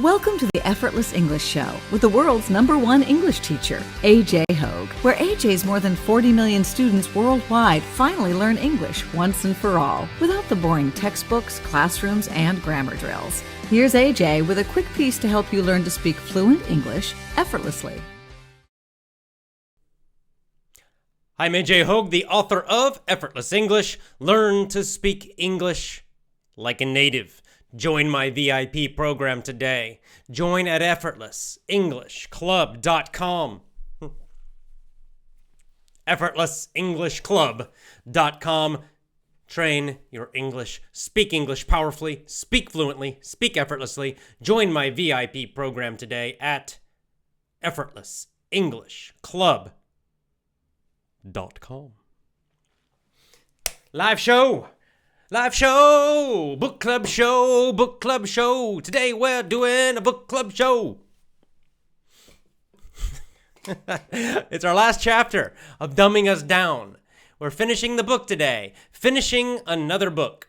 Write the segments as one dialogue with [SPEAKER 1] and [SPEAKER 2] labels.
[SPEAKER 1] Welcome to the Effortless English Show with the world's #1 English teacher, AJ Hogue, where AJ's more than 40 million students worldwide finally learn English once and for all, without the boring textbooks, classrooms, and grammar drills. Here's AJ with a quick piece to help you learn to speak fluent English effortlessly.
[SPEAKER 2] I'm AJ Hogue, the author of Effortless English. Learn to speak English like a native. Join my VIP program today. Join at effortlessenglishclub.com. effortlessenglishclub.com. Train your English. Speak English powerfully. Speak fluently. Speak effortlessly. Join my VIP program today at effortlessenglishclub.com. Live show, book club show. Today we're doing a book club show. It's our last chapter of Dumbing Us Down. We're finishing the book today, finishing another book,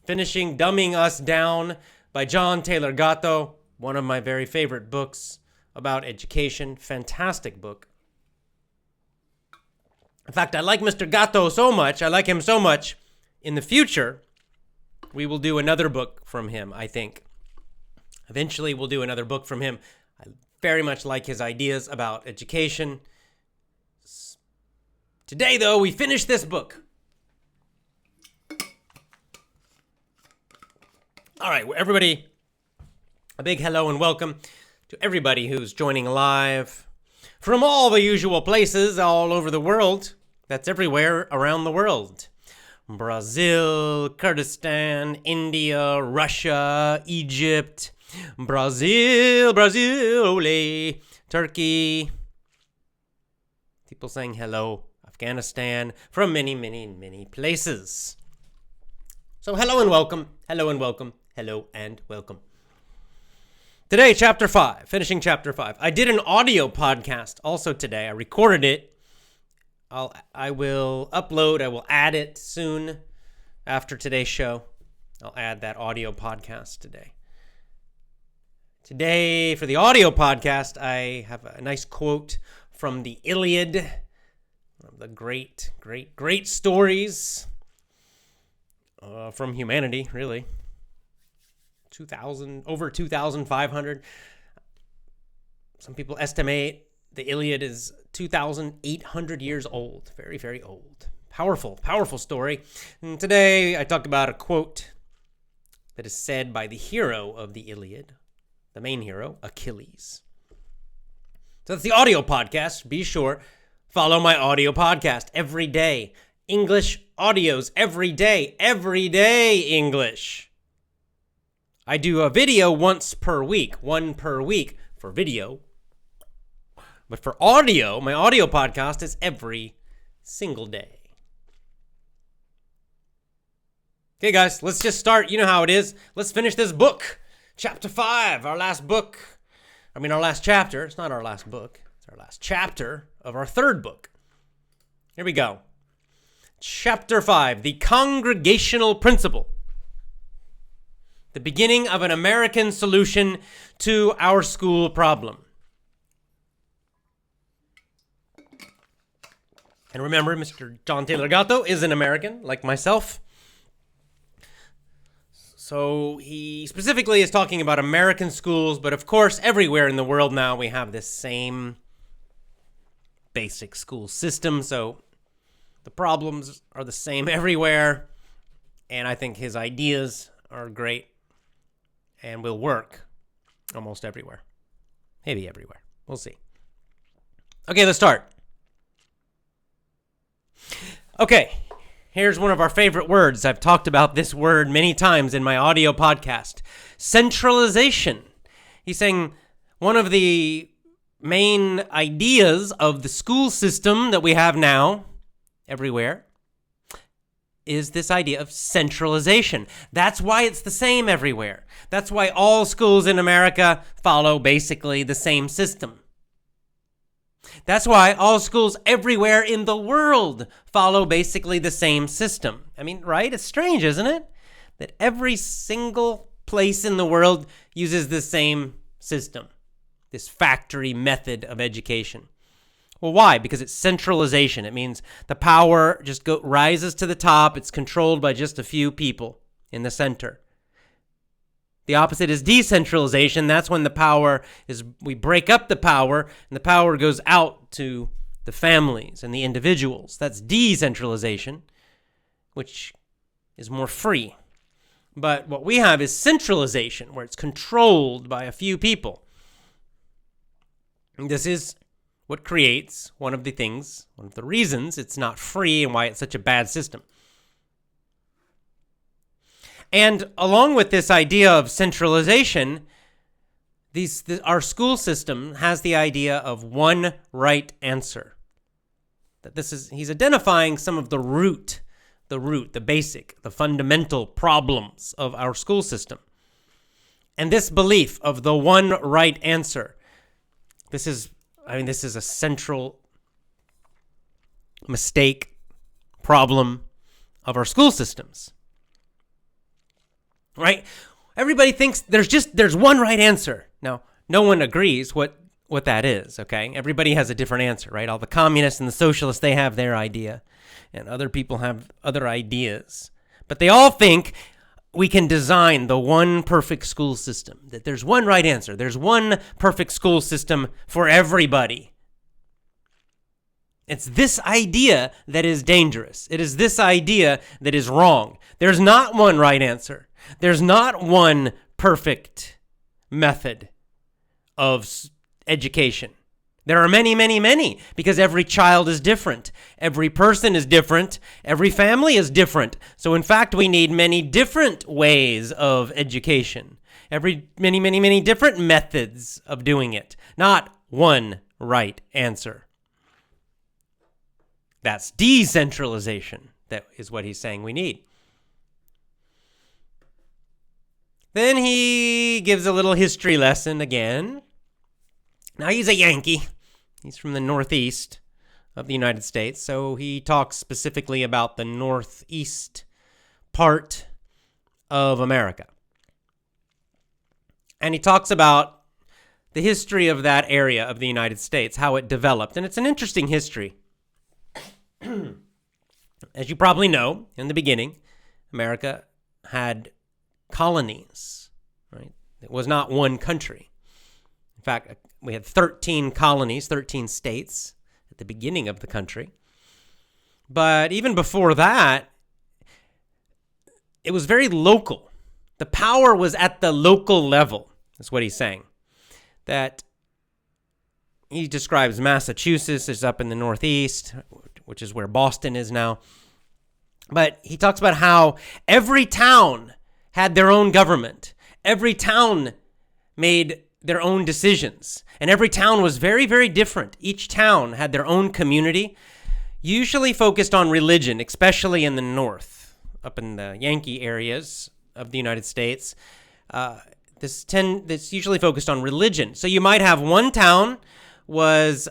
[SPEAKER 2] finishing Dumbing Us Down by John Taylor Gatto, one of my very favorite books about education. Fantastic book. In fact, I like Mr. Gatto so much, in the future, we will do another book from him, I think. Eventually, we'll do another book from him. I very much like his ideas about education. Today, though, we finish this book. All right, everybody, a big hello and welcome to everybody who's joining live from all the usual places all over the world. That's everywhere around the world. Brazil, Kurdistan, India, Russia, Egypt, Brazil, ole, Turkey. People saying hello, Afghanistan, from many, many, many places. So hello and welcome. Today, Chapter 5, finishing Chapter 5. I did an audio podcast also today. I recorded it. I will upload, I will add it soon after today's show. I'll add that audio podcast today. Today, for the audio podcast, I have a nice quote from the Iliad, one of the great stories from humanity, really. Over 2,500. Some people estimate the Iliad is 2,800 years old. Very, very old. Powerful story. And today I talked about a quote that is said by the hero of the Iliad, the main hero, Achilles. So that's the audio podcast. Be sure, follow my audio podcast every day. English audios every day English. I do a video once per week, one per week for video. But for audio, my audio podcast is every single day. Okay, guys, let's just start. You know how it is. Let's finish this book. Chapter 5, our last chapter. It's not our last book. It's our last chapter of our third book. Here we go. Chapter 5, the congregational principle. The beginning of an American solution to our school problem. And remember, Mr. John Taylor Gatto is an American, like myself. So he specifically is talking about American schools, but of course, everywhere in the world now we have this same basic school system. So the problems are the same everywhere. And I think his ideas are great and will work almost everywhere. Maybe everywhere. We'll see. Okay, let's start. Okay, here's one of our favorite words. I've talked about this word many times in my audio podcast. Centralization. He's saying one of the main ideas of the school system that we have now, everywhere, is this idea of centralization. That's why it's the same everywhere. That's why all schools in America follow basically the same system. That's why all schools everywhere in the world follow basically the same system. I mean, right? It's strange, isn't it? That every single place in the world uses the same system, this factory method of education. Well, why? Because it's centralization. It means the power just rises to the top. It's controlled by just a few people in the center. The opposite is decentralization. That's when the power we break up the power, and the power goes out to the families and the individuals. That's decentralization, which is more free. But what we have is centralization, where it's controlled by a few people. And this is what creates one of the reasons it's not free and why it's such a bad system. And along with this idea of centralization, our school system has the idea of one right answer. That he's identifying some of the basic, the fundamental problems of our school system. And this belief of the one right answer, this is a central mistake, problem of our school systems. Right? Everybody thinks there's one right answer. Now, no one agrees what that is, okay? Everybody has a different answer, right? All the communists and the socialists, they have their idea, and other people have other ideas. But they all think we can design the one perfect school system, that there's one right answer. There's one perfect school system for everybody. It's this idea that is dangerous. It is this idea that is wrong. There's not one right answer. There's not one perfect method of education. There are many, many, many, because every child is different. Every person is different. Every family is different. So in fact, we need many different ways of education. Many, many, many different methods of doing it. Not one right answer. That's decentralization. That is what he's saying we need. Then he gives a little history lesson again. Now, he's a Yankee. He's from the Northeast of the United States, so he talks specifically about the Northeast part of America. And he talks about the history of that area of the United States, how it developed. And it's an interesting history. As you probably know, in the beginning, America had colonies, right? It was not one country. In fact, we had 13 colonies, 13 states at the beginning of the country. But even before that, it was very local. The power was at the local level, is what he's saying. That he describes Massachusetts as up in the Northeast, which is where Boston is now. But he talks about how every town had their own government. Every town made their own decisions. And every town was very, very different. Each town had their own community, usually focused on religion, especially in the North, up in the Yankee areas of the United States. This usually focused on religion. So you might have one town was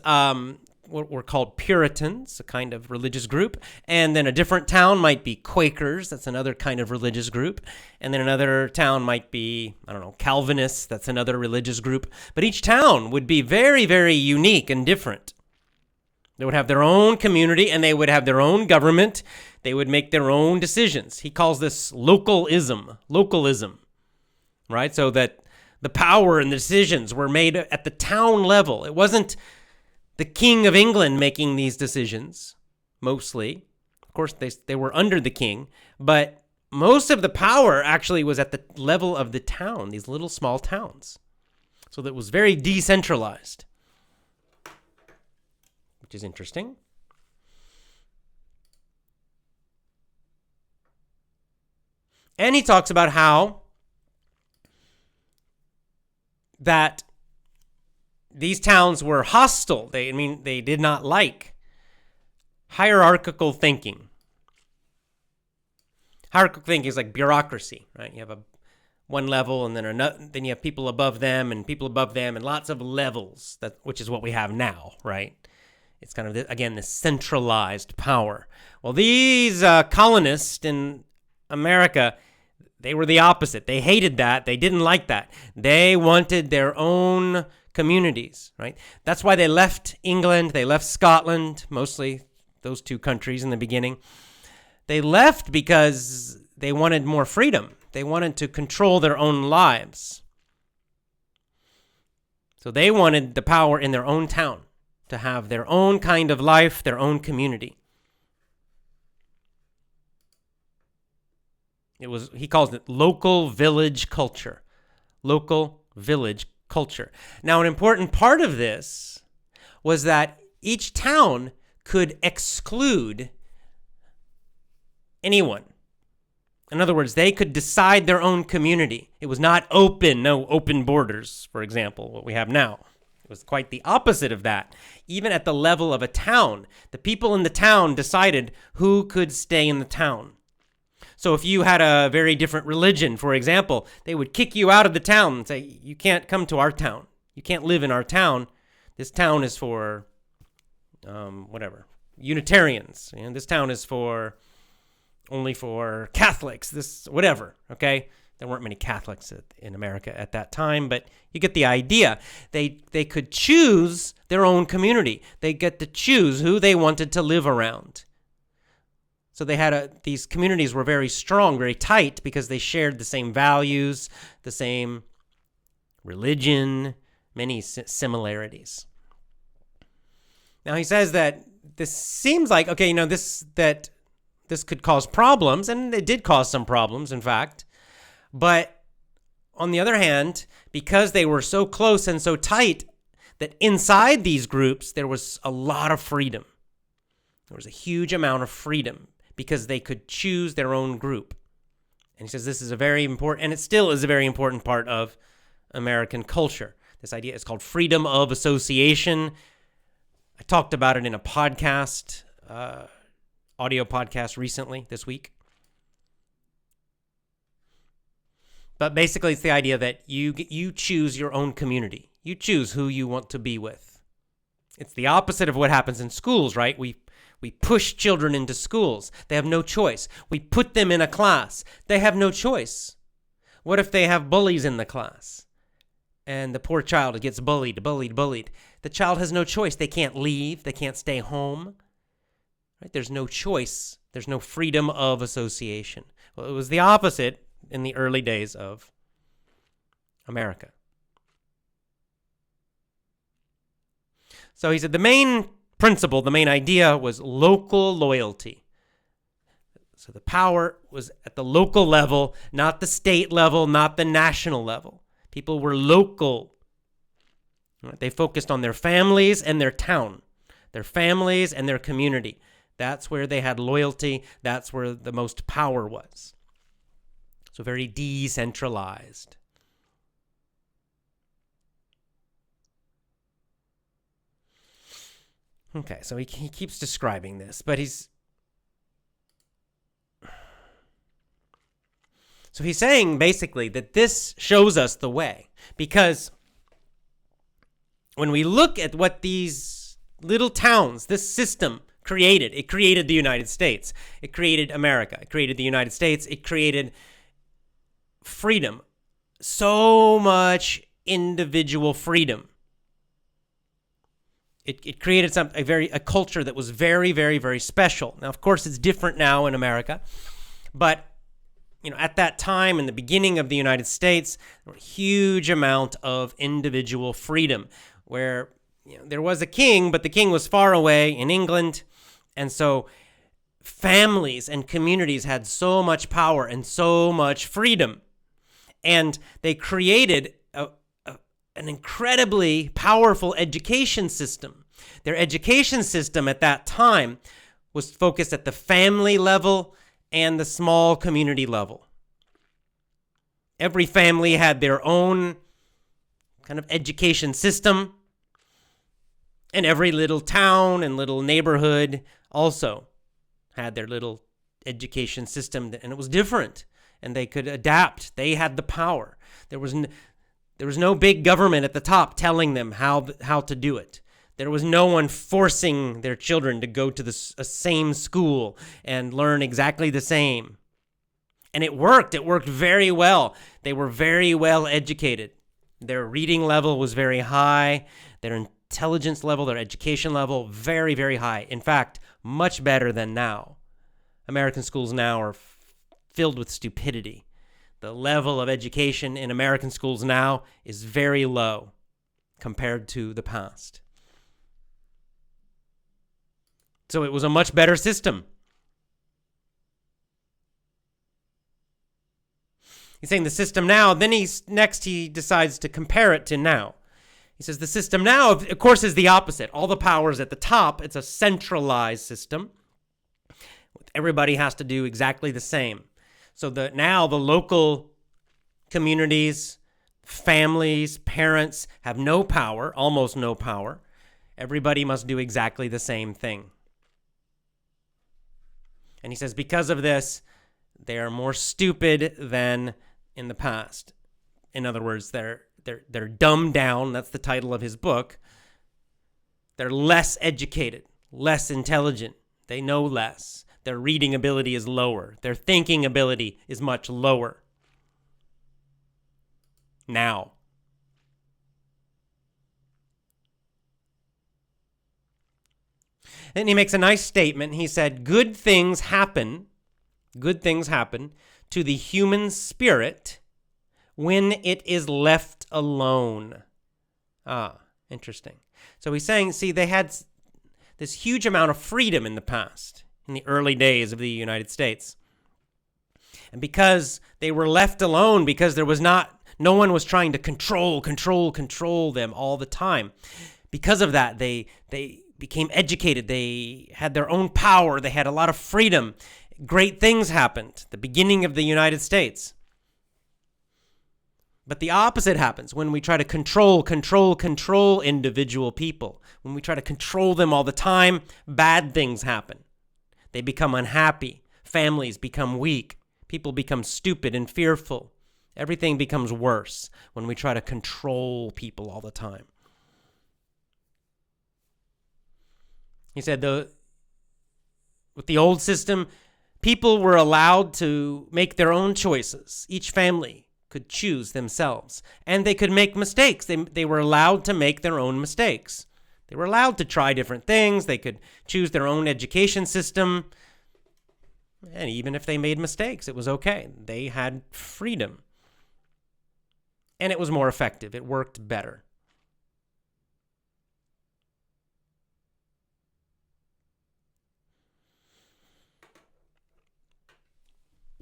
[SPEAKER 2] what were called Puritans, a kind of religious group. And then a different town might be Quakers. That's another kind of religious group. And then another town might be, Calvinists. That's another religious group. But each town would be very, very unique and different. They would have their own community and they would have their own government. They would make their own decisions. He calls this localism, right? So that the power and the decisions were made at the town level. It wasn't the King of England making these decisions, mostly. Of course, they were under the king, but most of the power actually was at the level of the town, these little small towns. So that was very decentralized, which is interesting. And he talks about how that these towns were hostile. They did not like hierarchical thinking. Hierarchical thinking is like bureaucracy, right? You have one level, and then you have people above them, and lots of levels. Which is what we have now, right? It's kind of this centralized power. Well, these colonists in America, They were the opposite. They hated that. They didn't like that. They wanted their own communities, right? That's why they left England. They left Scotland, mostly those two countries in the beginning. They left because they wanted more freedom. They wanted to control their own lives. So they wanted the power in their own town, to have their own kind of life, their own community. He calls it local village culture. Local village culture. Now, an important part of this was that each town could exclude anyone. In other words, they could decide their own community. It was not open, no open borders, for example, what we have now. It was quite the opposite of that. Even at the level of a town, the people in the town decided who could stay in the town. So if you had a very different religion, for example, they would kick you out of the town and say, you can't come to our town. You can't live in our town. This town is for, Unitarians. And this town is only for Catholics, this, whatever, okay? There weren't many Catholics in America at that time, but you get the idea. They could choose their own community. They get to choose who they wanted to live around. So they had these communities were very strong, very tight, because they shared the same values, the same religion, many similarities. Now he says that this seems like, that this could cause problems, and it did cause some problems, in fact. But on the other hand, because they were so close and so tight, that inside these groups, there was a lot of freedom. There was a huge amount of freedom because they could choose their own group. And he says this is a very important, and it still is a very important part of American culture. This idea is called freedom of association. I talked about it in a podcast, audio podcast recently this week. But basically, it's the idea that you choose your own community. You choose who you want to be with. It's the opposite of what happens in schools, right? We push children into schools. They have no choice. We put them in a class. They have no choice. What if they have bullies in the class? And the poor child gets bullied. The child has no choice. They can't leave. They can't stay home. Right? There's no choice. There's no freedom of association. Well, it was the opposite in the early days of America. So he said the main principle, the main idea was local loyalty. So the power was at the local level, not the state level, not the national level. People were local. They focused on their families and their town, their families and their community. That's where they had loyalty. That's where the most power was. So very decentralized. Okay, so he keeps describing this, but he's saying basically that this shows us the way, because when we look at what these little towns, this system created, it created the United States, it created America, it created the United States, it created freedom, so much individual freedom. It created a culture that was very, very, very special. Now, of course, it's different now in America, but at that time, in the beginning of the United States, there was a huge amount of individual freedom, where there was a king, but the king was far away in England, and so families and communities had so much power and so much freedom, and they created an incredibly powerful education system. Their education system at that time was focused at the family level and the small community level. Every family had their own kind of education system, and every little town and little neighborhood also had their little education system, and it was different, and they could adapt. They had the power. There was no big government at the top telling them how to do it. There was no one forcing their children to go to the same school and learn exactly the same. And it worked. It worked very well. They were very well educated. Their reading level was very high. Their intelligence level, their education level, very, very high. In fact, much better than now. American schools now are filled with stupidity. The level of education in American schools now is very low compared to the past. So it was a much better system. He's saying the system now, then he decides to compare it to now. He says the system now, of course, is the opposite. All the power's at the top. It's a centralized system. Everybody has to do exactly the same. So now the local communities, families, parents have no power, almost no power. Everybody must do exactly the same thing. And he says because of this, they are more stupid than in the past. In other words, they're dumbed down. That's the title of his book. They're less educated, less intelligent. They know less. Their reading ability is lower. Their thinking ability is much lower. Now. And he makes a nice statement. He said, good things happen to the human spirit when it is left alone. Interesting. So he's saying, see, they had this huge amount of freedom in the past, in the early days of the United States. And because they were left alone, because no one was trying to control them all the time. Because of that, they became educated. They had their own power. They had a lot of freedom. Great things happened. The beginning of the United States. But the opposite happens when we try to control individual people. When we try to control them all the time, bad things happen. They become unhappy. Families become weak. People become stupid and fearful. Everything becomes worse when we try to control people all the time. He said, with the old system, people were allowed to make their own choices. Each family could choose themselves, and they could make mistakes. They were allowed to make their own mistakes. They were allowed to try different things. They could choose their own education system. And even if they made mistakes, it was okay. They had freedom. And it was more effective. It worked better.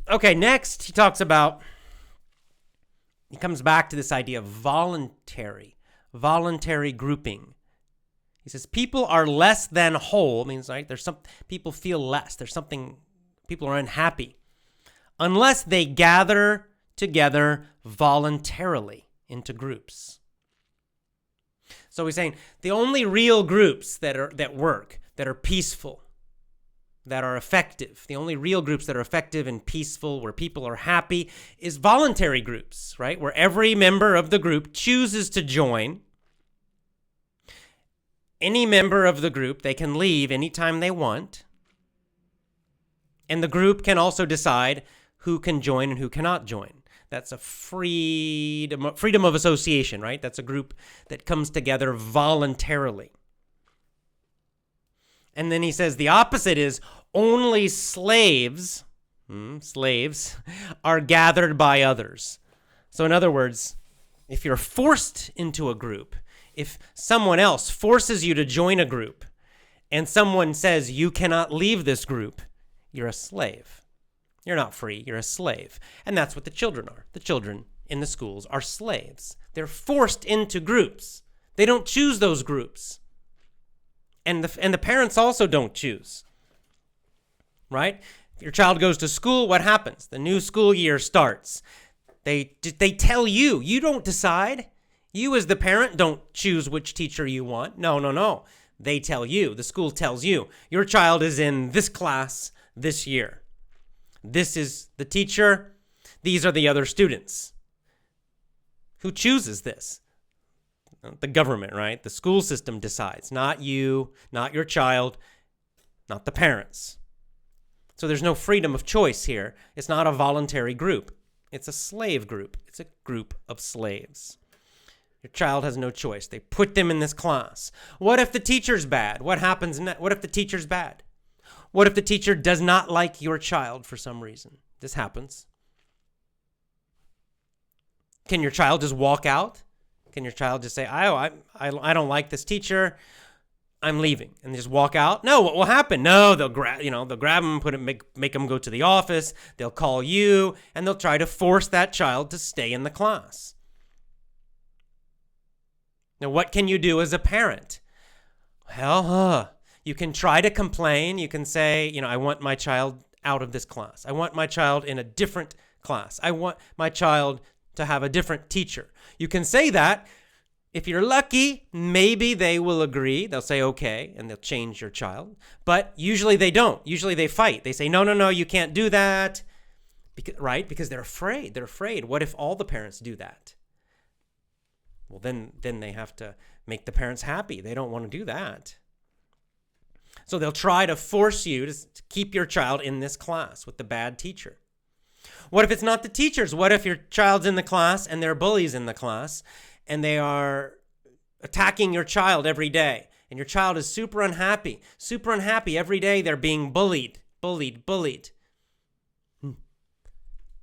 [SPEAKER 2] Okay, next he comes back to this idea of voluntary grouping. He says people are less than whole. Means like people feel less. People are unhappy unless they gather together voluntarily into groups. So he's saying the only real groups that work, that are peaceful, that are effective, the only real groups that are effective and peaceful, where people are happy, is voluntary groups, right? Where every member of the group chooses to join. Any member of the group, they can leave anytime they want. And the group can also decide who can join and who cannot join. That's a freedom of association, right? That's a group that comes together voluntarily. And then he says the opposite is only slaves are gathered by others. So in other words, if you're forced into a group, if someone else forces you to join a group and someone says you cannot leave this group, you're a slave. You're not free, you're a slave. And that's what the children are. The children in the schools are slaves. They're forced into groups. They don't choose those groups. And the parents also don't choose, right? If your child goes to school, what happens? The new school year starts. They tell you. You don't decide. You as the parent don't choose which teacher you want. No. They tell you. The school tells you. Your child is in this class this year. This is the teacher. These are the other students. Who chooses this? The government, right? The school system decides, not you, not your child, not the parents. So there's no freedom of choice here. It's not a voluntary group. It's a slave group. It's a group of slaves. Your child has no choice. They put them in this class. What if the teacher's bad? What happens next? What if the teacher's bad? What if the teacher does not like your child for some reason? This happens. Can your child just walk out? Can your child just say, I don't like this teacher, I'm leaving, and just walk out? No, what will happen? No, they'll grab them, make them go to the office. They'll call you, and they'll try to force that child to stay in the class. Now, what can you do as a parent? Well, you can try to complain. You can say, I want my child out of this class. I want my child in a different class. I want my child to have a different teacher. You can say that. If you're lucky, maybe they will agree. They'll say, okay, and they'll change your child. But usually they don't. Usually they fight. They say, no, you can't do that. Right? Because they're afraid. They're afraid. What if all the parents do that? Well, then they have to make the parents happy. They don't want to do that. So they'll try to force you to keep your child in this class with the bad teacher. What if it's not the teachers? What if your child's in the class and there are bullies in the class and they are attacking your child every day, and your child is super unhappy every day? They're being bullied.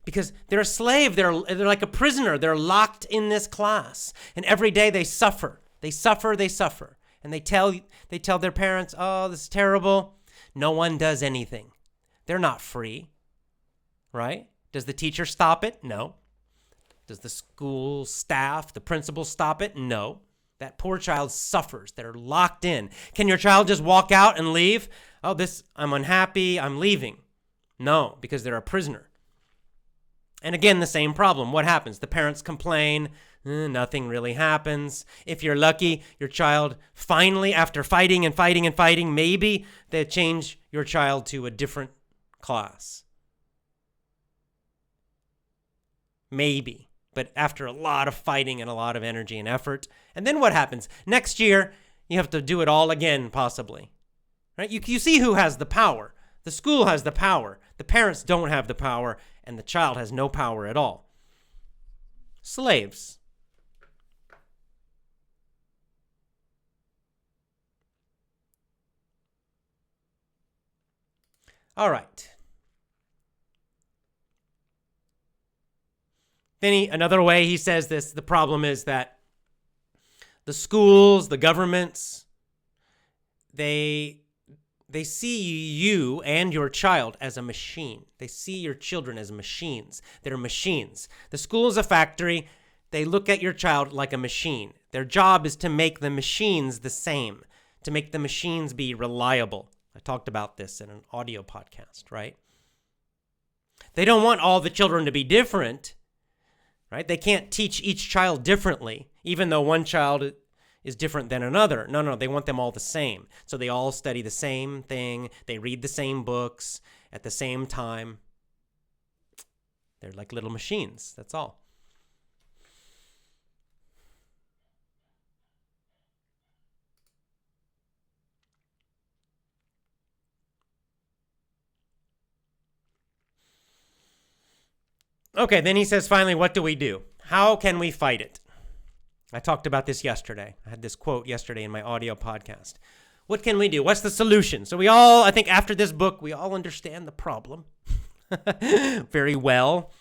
[SPEAKER 2] Because they're a slave. They're like a prisoner. They're locked in this class, and every day they suffer. They suffer. And they tell their parents, oh, this is terrible. No one does anything. They're not free, right? Does the teacher stop it? No. Does the school staff, the principal stop it? No. That poor child suffers. They're locked in. Can your child just walk out and leave? Oh, I'm unhappy, I'm leaving. No, because they're a prisoner. And again, the same problem. What happens? The parents complain. Nothing really happens. If you're lucky, your child finally, after fighting, maybe they change your child to a different class. Maybe. But after a lot of fighting and a lot of energy and effort. And then what happens? Next year, you have to do it all again, possibly. Right? You see who has the power. The school has the power. The parents don't have the power, and the child has no power at all. Slaves. All right. Then another way he says this, the problem is that the schools, the governments, they see you and your child as a machine. They see your children as machines. They're machines. The school is a factory. They look at your child like a machine. Their job is to make the machines the same, to make the machines be reliable. I talked about this in an audio podcast, right? They don't want all the children to be different, right? They can't teach each child differently, even though one child is different than another. No, they want them all the same. So they all study the same thing. They read the same books at the same time. They're like little machines. That's all. Okay, then he says, finally, what do we do? How can we fight it? I talked about this yesterday. I had this quote yesterday in my audio podcast. What can we do? What's the solution? So I think after this book, we all understand the problem very well.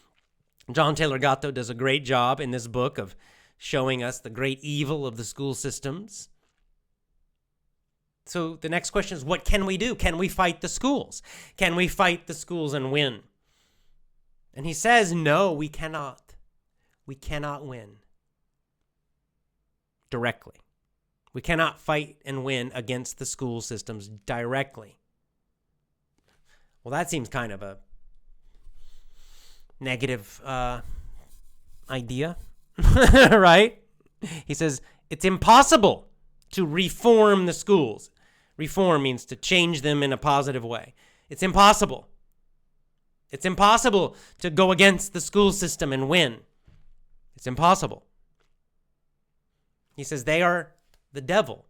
[SPEAKER 2] John Taylor Gatto does a great job in this book of showing us the great evil of the school systems. So the next question is, what can we do? Can we fight the schools? Can we fight the schools and win? And he says, no, we cannot. We cannot win directly. We cannot fight and win against the school systems directly. Well, that seems kind of a negative idea, right? He says, it's impossible to reform the schools. Reform means to change them in a positive way. It's impossible. It's impossible to go against the school system and win. It's impossible. He says they are the devil.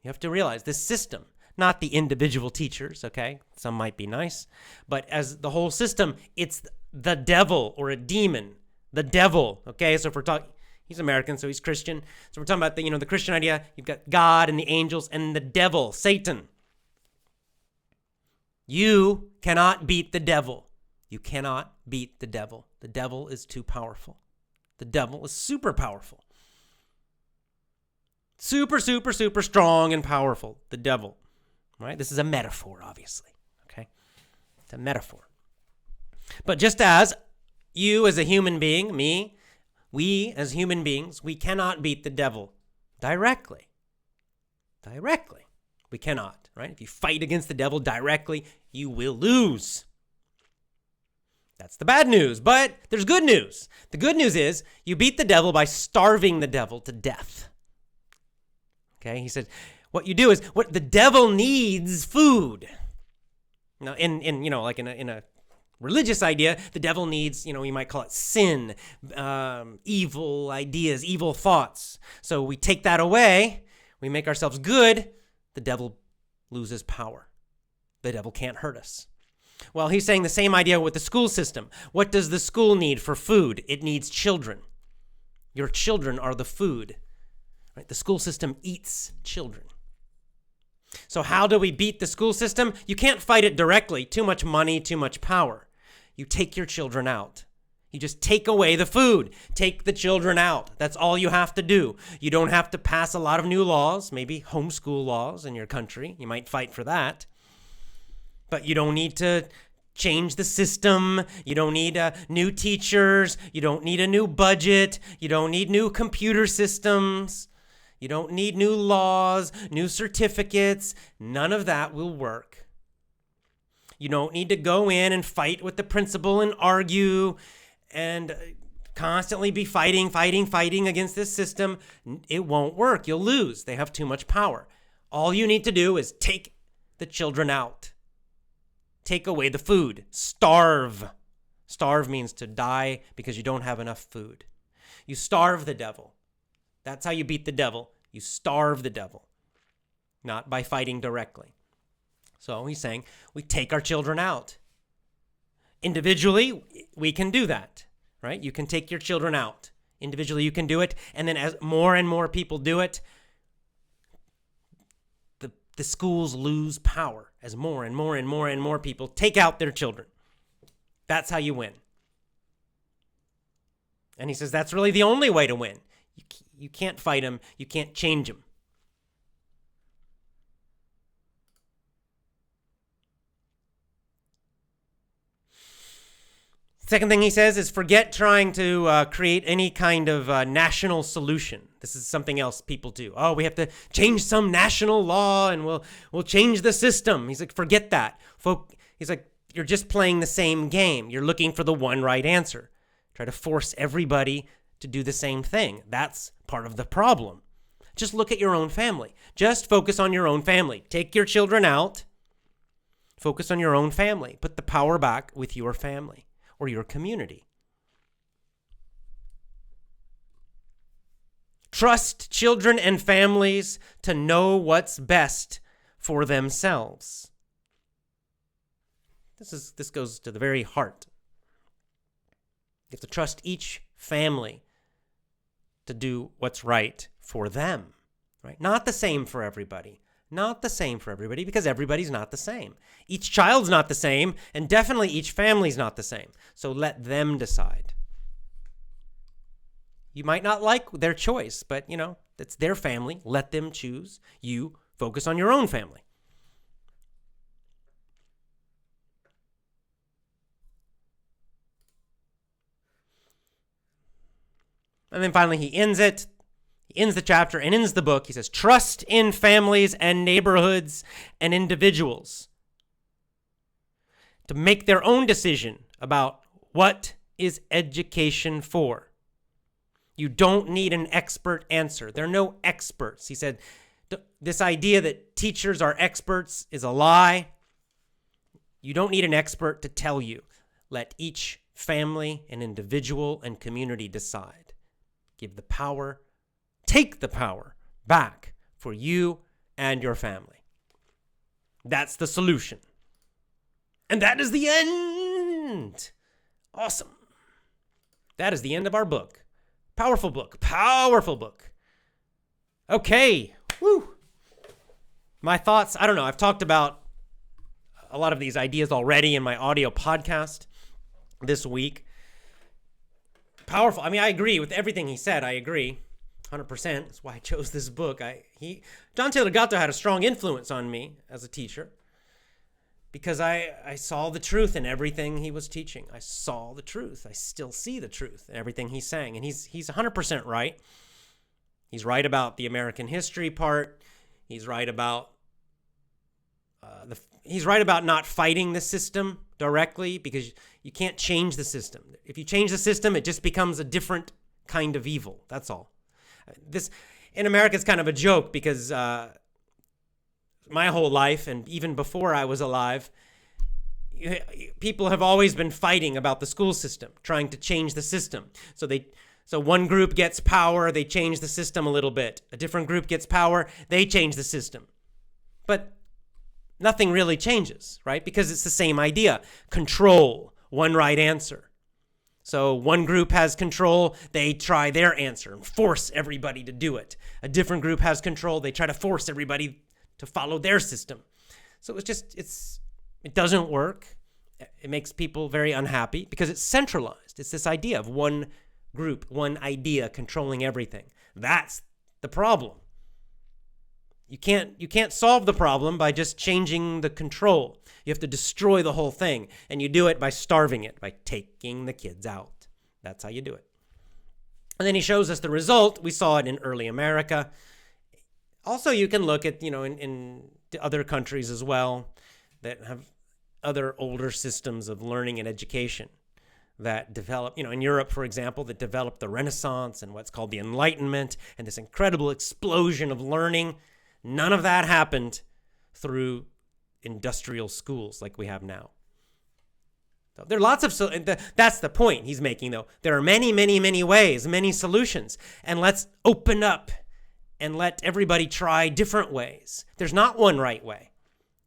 [SPEAKER 2] You have to realize this system, not the individual teachers, okay? Some might be nice, but as the whole system, it's the devil or a demon, the devil, okay? So if we're talking, he's American, so he's Christian. So we're talking about the Christian idea. You've got God and the angels and the devil, Satan. You cannot beat the devil. You cannot beat the devil. The devil is too powerful. The devil is super powerful. Super, super, super strong and powerful. The devil. Right? This is a metaphor, obviously. Okay? It's a metaphor. But just as you as a human being, me, we as human beings, we cannot beat the devil directly. Directly. We cannot, right? If you fight against the devil directly, you will lose. That's the bad news, but there's good news. The good news is you beat the devil by starving the devil to death. Okay? He said, what you do is, what the devil needs food. Now, in a religious idea, the devil needs, you might call it sin, evil ideas, evil thoughts. So we take that away, we make ourselves good, the devil loses power. The devil can't hurt us. Well, he's saying the same idea with the school system. What does the school need for food? It needs children. Your children are the food. Right? The school system eats children. So how do we beat the school system? You can't fight it directly. Too much money, too much power. You take your children out. You just take away the food. Take the children out. That's all you have to do. You don't have to pass a lot of new laws, maybe homeschool laws in your country. You might fight for that. But you don't need to change the system. You don't need new teachers. You don't need a new budget. You don't need new computer systems. You don't need new laws, new certificates. None of that will work. You don't need to go in and fight with the principal and argue and constantly be fighting against this system. It won't work. You'll lose. They have too much power. All you need to do is take the children out. Take away the food. Starve. Starve means to die because you don't have enough food. You starve the devil. That's how you beat the devil. You starve the devil, not by fighting directly. So he's saying we take our children out. Individually, we can do that, right? You can take your children out. Individually, you can do it. And then as more and more people do it, the schools lose power as more and more and more and more people take out their children. That's how you win. And he says that's really the only way to win. You can't fight them. You can't change them. Second thing he says is forget trying to create any kind of national solution. This is something else people do. Oh, we have to change some national law and we'll change the system. He's like, forget that. He's like, you're just playing the same game. You're looking for the one right answer. Try to force everybody to do the same thing. That's part of the problem. Just look at your own family. Just focus on your own family. Take your children out. Focus on your own family. Put the power back with your family or your community. Trust children and families to know what's best for themselves. This goes to the very heart. You have to trust each family to do what's right for them, right? Not the same for everybody. Not the same for everybody because everybody's not the same. Each child's not the same, and definitely each family's not the same. So let them decide. You might not like their choice, but it's their family. Let them choose. You focus on your own family. And then finally he ends it. He ends the chapter and ends the book. He says, trust in families and neighborhoods and individuals to make their own decision about what is education for. You don't need an expert answer. There are no experts. He said, this idea that teachers are experts is a lie. You don't need an expert to tell you. Let each family and individual and community decide. Take the power back for you and your family. That's the solution. And that is the end. Awesome. That is the end of our book. Powerful book. Powerful book. Okay. Woo. My thoughts, I don't know. I've talked about a lot of these ideas already in my audio podcast this week. Powerful. I mean, I agree with everything he said. I agree 100%. That's why I chose this book. John Taylor Gatto had a strong influence on me as a teacher because I saw the truth in everything he was teaching. I saw the truth. I still see the truth in everything he's saying. And he's 100% right. He's right about the American history part. He's right about not fighting the system directly because you can't change the system. If you change the system, it just becomes a different kind of evil. That's all. This in America is kind of a joke because my whole life and even before I was alive, people have always been fighting about the school system, trying to change the system. So one group gets power, they change the system a little bit. A different group gets power, they change the system. But nothing really changes, right? Because it's the same idea. Control, one right answer. So one group has control, they try their answer and force everybody to do it. A different group has control, they try to force everybody to follow their system. So it doesn't work. It makes people very unhappy because it's centralized. It's this idea of one group, one idea controlling everything. That's the problem. You can't solve the problem by just changing the control. You have to destroy the whole thing, and you do it by starving it, by taking the kids out. That's how you do it. And then he shows us the result. We saw it in early America. Also, you can look at, in other countries as well that have other older systems of learning and education that develop, in Europe, for example, that developed the Renaissance and what's called the Enlightenment and this incredible explosion of learning. None of that happened through industrial schools like we have now. So there are lots of, that's the point he's making, though. There are many, many, many ways, many solutions. And let's open up and let everybody try different ways. There's not one right way.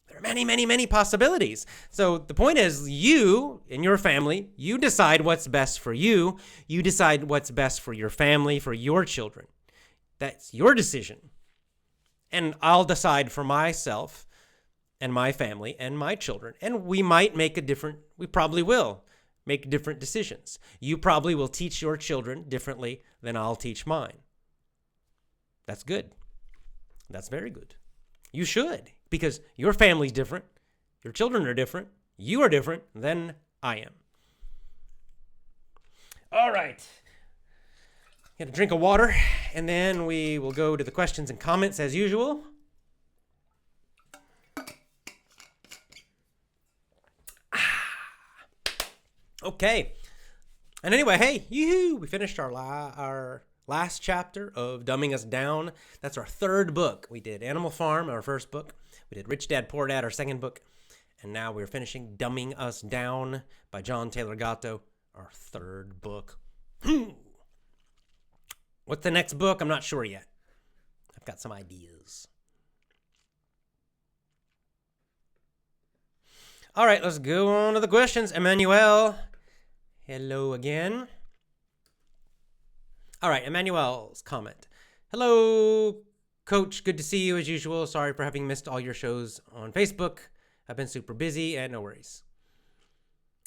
[SPEAKER 2] There are many, many, many possibilities. So the point is, you and your family, you decide what's best for you. You decide what's best for your family, for your children. That's your decision. And I'll decide for myself and my family and my children. And we probably will make different decisions. You probably will teach your children differently than I'll teach mine. That's good. That's very good. You should, because your family's different. Your children are different. You are different than I am. All right. Get a drink of water, and then we will go to the questions and comments as usual. Okay. And anyway, hey, yoo-hoo, we finished our last chapter of Dumbing Us Down. That's our third book. We did Animal Farm, our first book. We did Rich Dad, Poor Dad, our second book. And now we're finishing Dumbing Us Down by John Taylor Gatto, our third book. What's the next book? I'm not sure yet. I've got some ideas. All right, let's go on to the questions. Emmanuel, hello again. All right, Emmanuel's comment. Hello, Coach. Good to see you as usual. Sorry for having missed all your shows on Facebook. I've been super busy and no worries.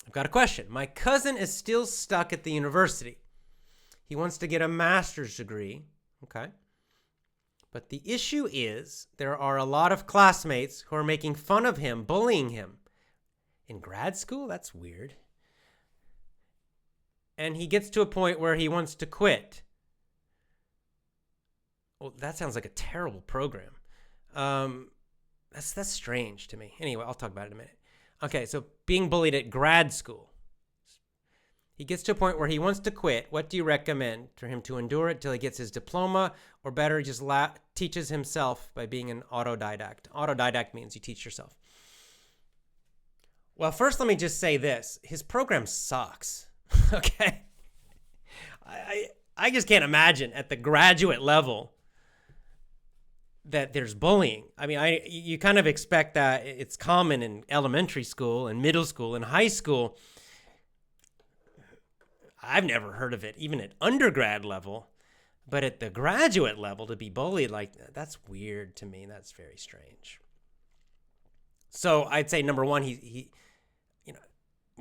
[SPEAKER 2] I've got a question. My cousin is still stuck at the university. He wants to get a master's degree, okay? But the issue is there are a lot of classmates who are making fun of him, bullying him. In grad school? That's weird. And he gets to a point where he wants to quit. Well, that sounds like a terrible program. That's strange to me. Anyway, I'll talk about it in a minute. Okay, so being bullied at grad school. He gets to a point where he wants to quit. What do you recommend for him to endure it till he gets his diploma, or better, just teaches himself by being an autodidact? Autodidact means you teach yourself. Well, first, let me just say this. His program sucks, okay? I just can't imagine at the graduate level that there's bullying. I mean, you kind of expect that it's common in elementary school and middle school and high school. I've never heard of it, even at undergrad level. But at the graduate level, to be bullied like that, that's weird to me. That's very strange. So I'd say number one,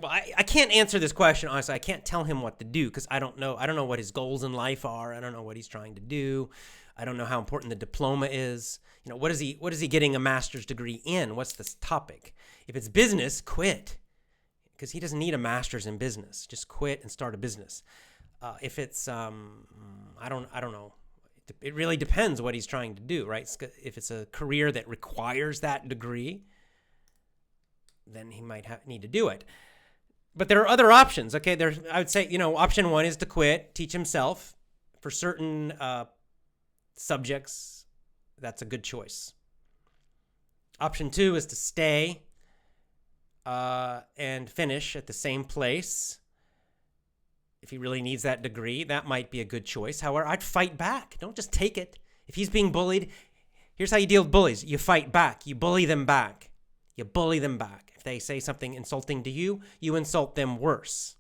[SPEAKER 2] I can't answer this question honestly. I can't tell him what to do because I don't know. I don't know what his goals in life are. I don't know what he's trying to do. I don't know how important the diploma is. What is he getting a master's degree in? What's this topic? If it's business, quit, because he doesn't need a master's in business. Just quit and start a business. If it's I don't know. It really depends what he's trying to do, right? If it's a career that requires that degree, then he might need to do it. But there are other options. Okay, I would say option one is to quit, teach himself for certain subjects. That's a good choice. Option two is to stay and finish at the same place. If he really needs that degree, that might be a good choice. However, I'd fight back. Don't just take it. If he's being bullied, here's how you deal with bullies. You fight back. You bully them back. You bully them back. If they say something insulting to you, you insult them worse.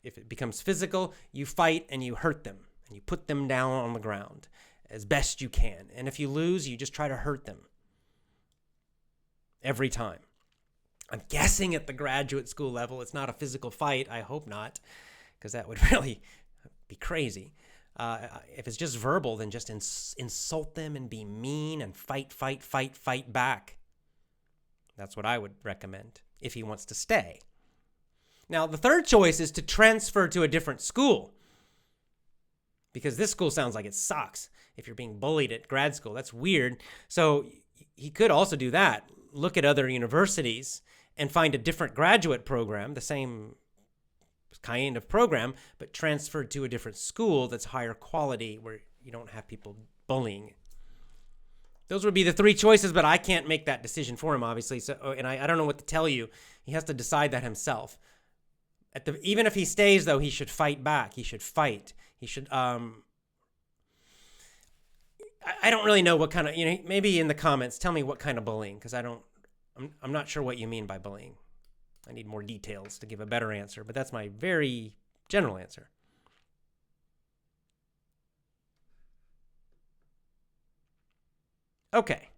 [SPEAKER 2] If it becomes physical, you fight and you hurt them. And you put them down on the ground as best you can. And if you lose, you just try to hurt them. Every time. I'm guessing at the graduate school level, it's not a physical fight. I hope not, because that would really be crazy. If it's just verbal, then just insult them and be mean and fight back. That's what I would recommend if he wants to stay. Now, the third choice is to transfer to a different school, because this school sounds like it sucks. If you're being bullied at grad school, that's weird. So he could also do that. Look at other universities and find a different graduate program, the same kind of program, but transferred to a different school that's higher quality where you don't have people bullying. Those would be the three choices, but I can't make that decision for him, obviously. So, and I don't know what to tell you. He has to decide that himself. Even if he stays, though, he should fight back. He should fight. He should... I don't really know what kind of... maybe in the comments, tell me what kind of bullying, because I'm not sure what you mean by bullying. I need more details to give a better answer, but that's my very general answer. Okay.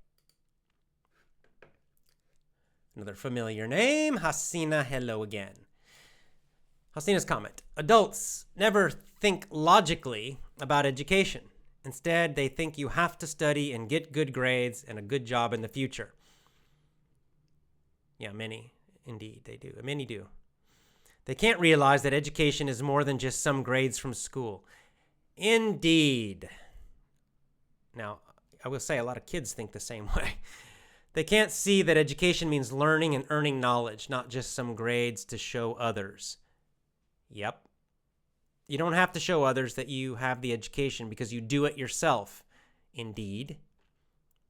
[SPEAKER 2] Another familiar name, Hasina. Hello again. Hasina's comment. Adults never think logically about education. Instead, they think you have to study and get good grades and a good job in the future. Yeah, many. Indeed, they do. Many do. They can't realize that education is more than just some grades from school. Indeed. Now, I will say a lot of kids think the same way. They can't see that education means learning and earning knowledge, not just some grades to show others. Yep. You don't have to show others that you have the education because you do it yourself. Indeed.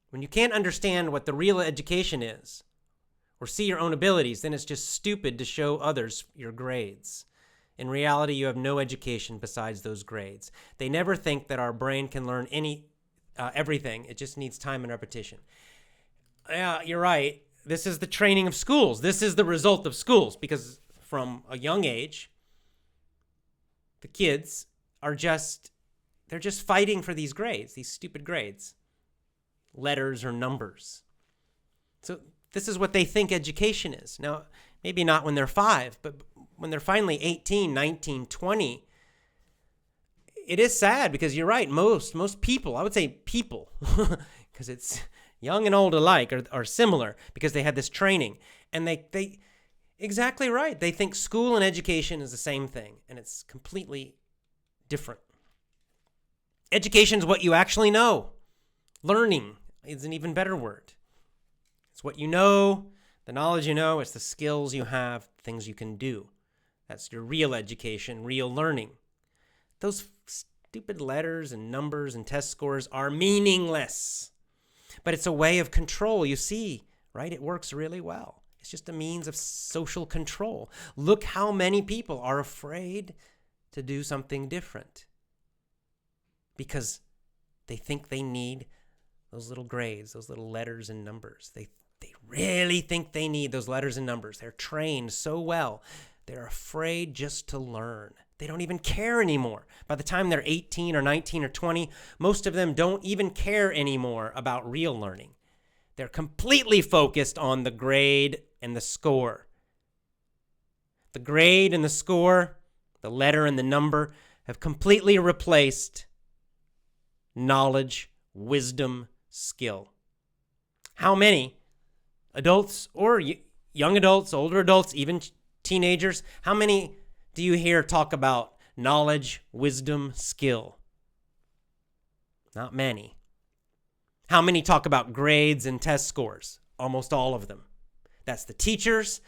[SPEAKER 2] When you can't understand what the real education is, or see your own abilities, then it's just stupid to show others your grades. In reality, you have no education besides those grades. They never think that our brain can learn everything. It just needs time and repetition. Yeah, you're right. This is the training of schools. This is the result of schools, because from a young age, the kids they're just fighting for these grades, these stupid grades, letters or numbers. So this is what they think education is. Now, maybe not when they're 5, but when they're finally 18, 19, 20, it is sad because you're right. Most people, I would say people, because it's young and old alike are similar because they had this training. And they exactly right. They think school and education is the same thing, and it's completely different. Education is what you actually know. Learning is an even better word. It's what you know, the knowledge you know, it's the skills you have, things you can do. That's your real education, real learning. Those stupid letters and numbers and test scores are meaningless. But it's a way of control, you see, right? It works really well. It's just a means of social control. Look how many people are afraid to do something different because They think they need those little grades, those little letters and numbers. They really think they need those letters and numbers. They're trained so well. They're afraid just to learn. They don't even care anymore. By the time they're 18 or 19 or 20, most of them don't even care anymore about real learning. They're completely focused on the grade and the score. The grade and the score, the letter and the number, have completely replaced knowledge, wisdom, skill. How many adults or young adults, older adults, even teenagers, how many do you hear talk about knowledge, wisdom, skill? Not many. How many talk about grades and test scores? Almost all of them. That's the teachers,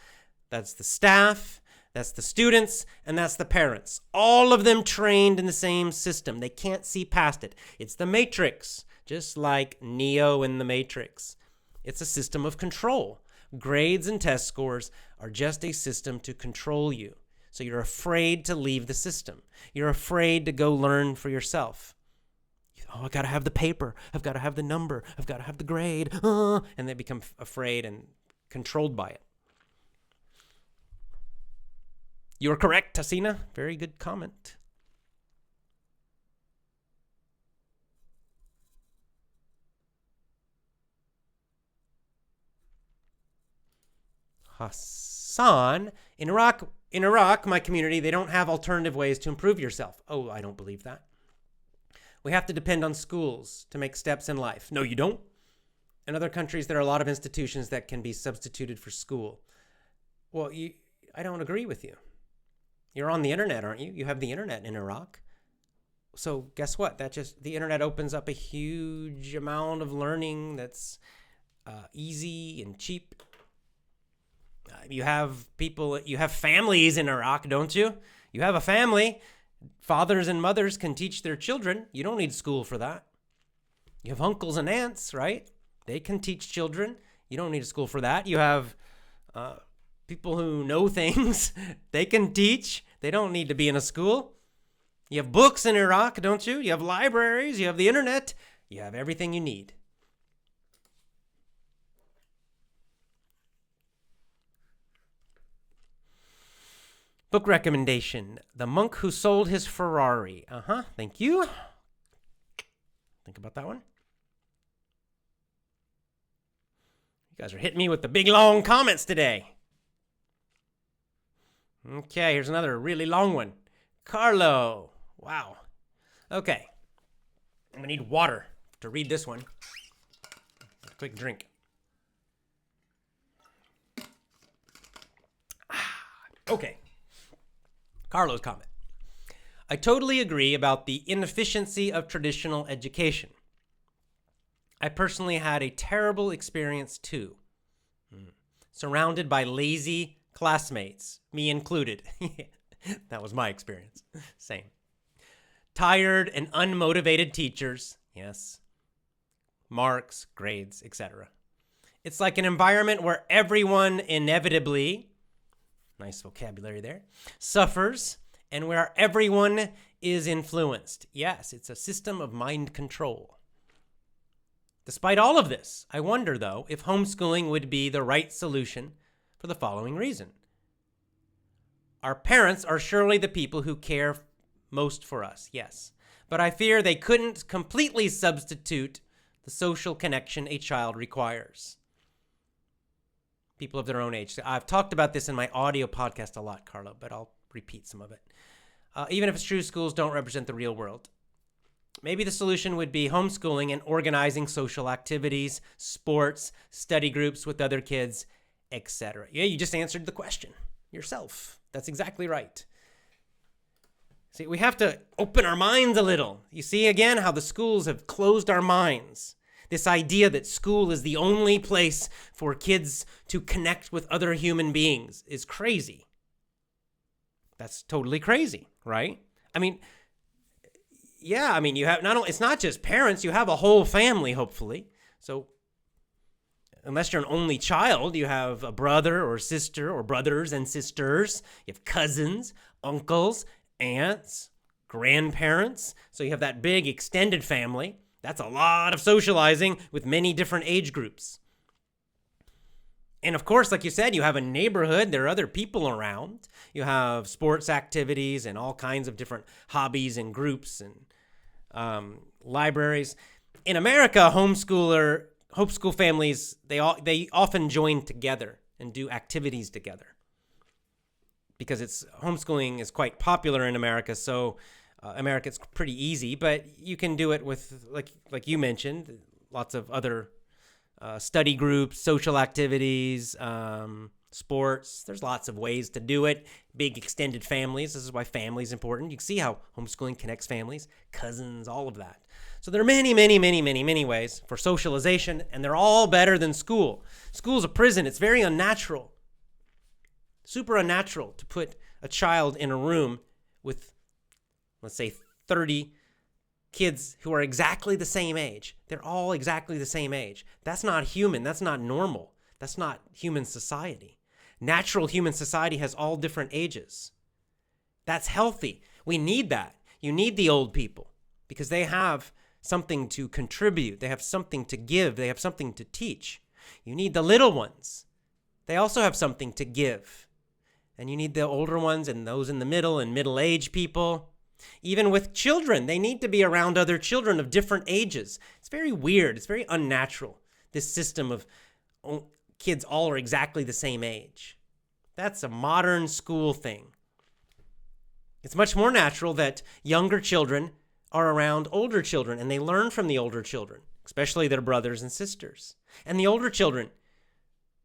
[SPEAKER 2] that's the staff, that's the students, and that's the parents. All of them trained in the same system. They can't see past it. It's the Matrix, just like Neo in the Matrix. It's a system of control. Grades and test scores are just a system to control you. So you're afraid to leave the system. You're afraid to go learn for yourself. Oh, I got to have the paper. I've got to have the number. I've got to have the grade. And they become afraid and controlled by it. You're correct, Tassina. Very good comment. Hassan, in Iraq, my community, they don't have alternative ways to improve yourself. Oh, I don't believe that. We have to depend on schools to make steps in life. No, you don't. In other countries, there are a lot of institutions that can be substituted for school. Well, I don't agree with you. You're on the internet, aren't you? You have the internet in Iraq. So guess what? The internet opens up a huge amount of learning that's easy and cheap. You have families in Iraq, don't you? You have a family. Fathers and mothers can teach their children. You don't need school for that. You have uncles and aunts, right? They can teach children. You don't need a school for that. You have people who know things. They can teach. They don't need to be in a school. You have books in Iraq, don't you? You have libraries. You have the internet. You have everything you need. Book recommendation, The Monk Who Sold His Ferrari. Thank you. Think about that one. You guys are hitting me with the big, long comments today. Okay, here's another really long one. Carlo. Wow. Okay. I'm going to need water to read this one. A quick drink. Okay. Carlo's comment. I totally agree about the inefficiency of traditional education. I personally had a terrible experience too. Surrounded by lazy classmates, me included. That was my experience. Same. Tired and unmotivated teachers. Yes. Marks, grades, etc. It's like an environment where everyone inevitably, nice vocabulary there, suffers, and where everyone is influenced. Yes, it's a system of mind control. Despite all of this, I wonder, though, if homeschooling would be the right solution for the following reason. Our parents are surely the people who care most for us, yes. But I fear they couldn't completely substitute the social connection a child requires. People of their own age. I've talked about this in my audio podcast a lot, Carlo, but I'll repeat some of it. Even if it's true, schools don't represent the real world. Maybe the solution would be homeschooling and organizing social activities, sports, study groups with other kids, etc. Yeah, you just answered the question yourself. That's exactly right. See, we have to open our minds a little. You see again how the schools have closed our minds. This idea that school is the only place for kids to connect with other human beings is crazy. That's totally crazy, right? I mean, yeah, you have not only, it's not just parents, you have a whole family, hopefully. So unless you're an only child, you have a brother or sister or brothers and sisters. You have cousins, uncles, aunts, grandparents. So you have that big extended family. That's a lot of socializing with many different age groups. And of course, like you said, you have a neighborhood. There are other people around. You have sports activities and all kinds of different hobbies and groups and libraries. In America, homeschool families, they often join together and do activities together because homeschooling is quite popular in America. So America, it's pretty easy, but you can do it with, like you mentioned, lots of other study groups, social activities, sports. There's lots of ways to do it. Big extended families. This is why family is important. You can see how homeschooling connects families, cousins, all of that. So there are many, many, many, many, many ways for socialization, and they're all better than school. School's a prison. It's very unnatural, super unnatural to put a child in a room with, let's say, 30 kids who are exactly the same age. They're all exactly the same age. That's not human. That's not normal. That's not human society. Natural human society has all different ages. That's healthy. We need that. You need the old people because they have something to contribute. They have something to give. They have something to teach. You need the little ones. They also have something to give. And you need the older ones and those in the middle and middle-aged people. Even with children, they need to be around other children of different ages. It's very weird. It's very unnatural, this system of kids all are exactly the same age. That's a modern school thing. It's much more natural that younger children are around older children and they learn from the older children, especially their brothers and sisters. And the older children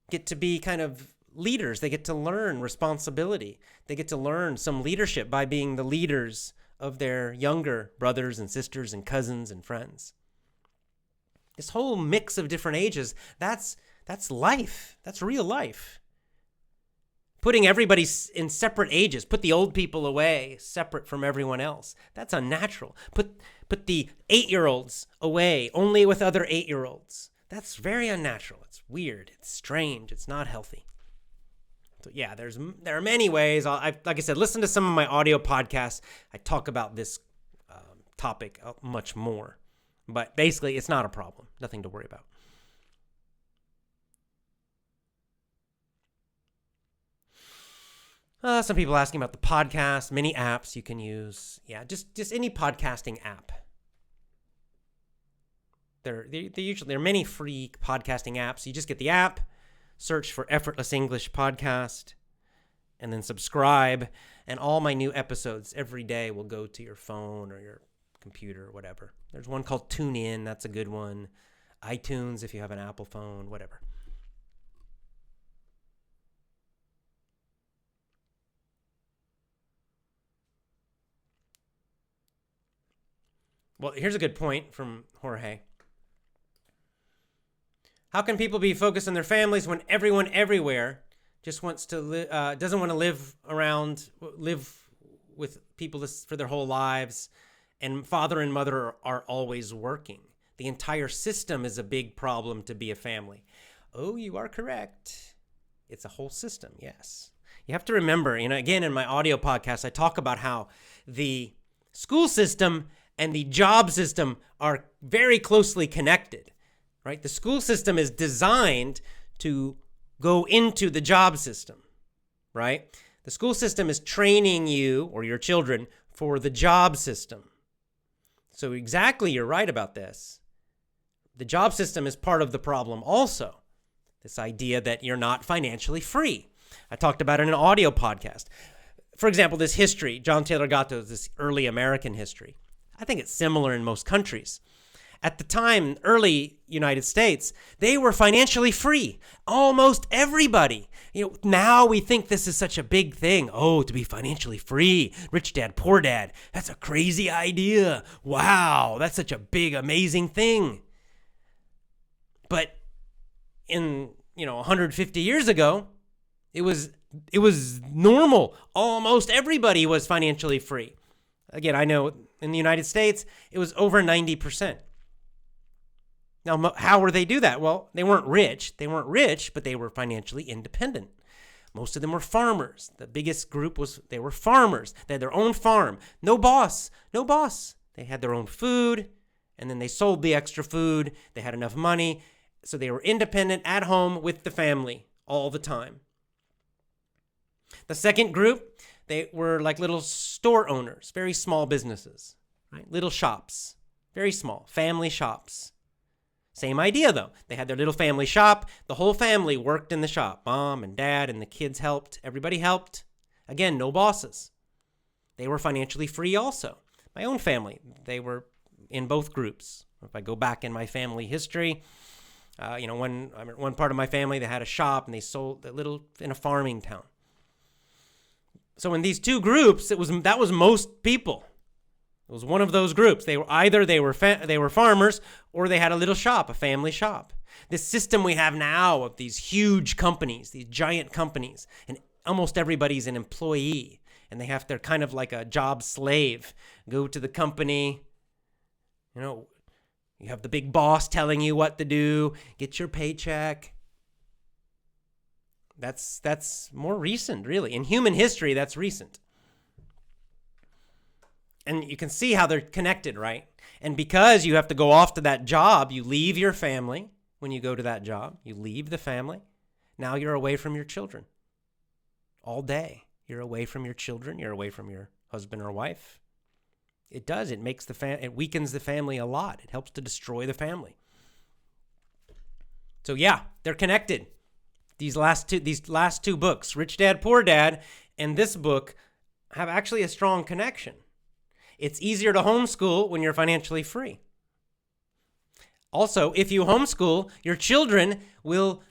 [SPEAKER 2] get to be kind of leaders. They get to learn responsibility. They get to learn some leadership by being the leaders of their younger brothers and sisters and cousins and friends. This whole mix of different ages, that's life. That's real life. Putting everybody in separate ages, put the old people away, separate from everyone else. That's unnatural. Put the 8-year-olds away, only with other 8-year-olds. That's very unnatural. It's weird. It's strange. It's not healthy. So yeah, there are many ways. Like I said, listen to some of my audio podcasts. I talk about this topic much more. But basically, it's not a problem. Nothing to worry about. Some people asking about the podcast, many apps you can use. Yeah, just any podcasting app. There are many free podcasting apps. You just get the app, search for Effortless English Podcast, and then subscribe. And all my new episodes every day will go to your phone or your computer or whatever. There's one called TuneIn. That's a good one. iTunes if you have an Apple phone, whatever. Well, here's a good point from Jorge. How can people be focused on their families when everyone everywhere just wants to doesn't want to live with people for their whole lives, and father and mother are always working? The entire system is a big problem to be a family. Oh, you are correct. It's a whole system, yes. You have to remember, again, in my audio podcast, I talk about how the school system and the job system are very closely connected, right? The school system is designed to go into the job system, right? The school system is training you or your children for the job system. So exactly, you're right about this. The job system is part of the problem also. This idea that you're not financially free. I talked about it in an audio podcast. For example, this history, John Taylor Gatto's this early American history. I think it's similar in most countries. At the time, early United States, they were financially free. Almost everybody. Now we think this is such a big thing. Oh, to be financially free. Rich dad, poor dad. That's a crazy idea. Wow, that's such a big, amazing thing. But in, 150 years ago, it was normal. Almost everybody was financially free. Again, I know in the United States, it was over 90%. Now, how were they do that? Well, they weren't rich. They weren't rich, but they were financially independent. Most of them were farmers. The biggest group they were farmers. They had their own farm. No boss. They had their own food, and then they sold the extra food. They had enough money, so they were independent at home with the family all the time. The second group, they were like little store owners, very small businesses, right? Little shops, very small, family shops. Same idea, though. They had their little family shop. The whole family worked in the shop. Mom and dad and the kids helped. Everybody helped. Again, no bosses. They were financially free also. My own family, they were in both groups. If I go back in my family history, one part of my family, they had a shop and they sold a little in a farming town. So in these two groups, that was most people. It was one of those groups. They were farmers, or they had a little shop, a family shop. This system we have now of these huge companies, these giant companies, and almost everybody's an employee, and they're kind of like a job slave. Go to the company, you have the big boss telling you what to do, get your paycheck. That's more recent, really. In human history, that's recent. And you can see how they're connected, right? And because you have to go off to that job, you leave your family when you go to that job. You leave the family. Now you're away from your children. All day. You're away from your children. You're away from your husband or wife. It does. It makes it weakens the family a lot. It helps to destroy the family. So yeah, they're connected. These last two books, Rich Dad, Poor Dad, and this book have actually a strong connection. It's easier to homeschool when you're financially free. Also, if you homeschool, your children will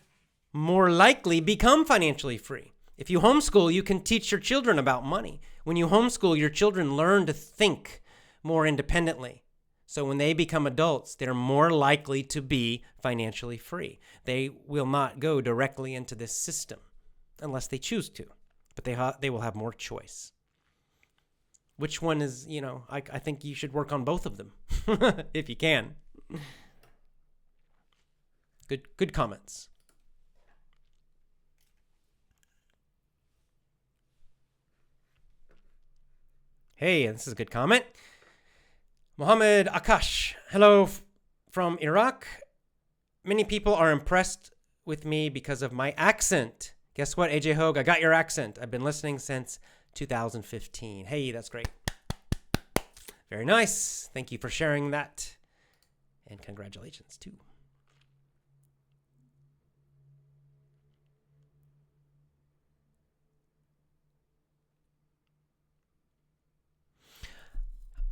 [SPEAKER 2] more likely become financially free. If you homeschool, you can teach your children about money. When you homeschool, your children learn to think more independently. So when they become adults, they're more likely to be financially free. They will not go directly into this system unless they choose to, but they will have more choice. Which one is, I think you should work on both of them if you can. Good comments. Hey, this is a good comment. Mohammed Akash, hello from Iraq. Many people are impressed with me because of my accent. Guess what, AJ Hogue? I got your accent. I've been listening since 2015. Hey, that's great. Very nice. Thank you for sharing that. And congratulations, too.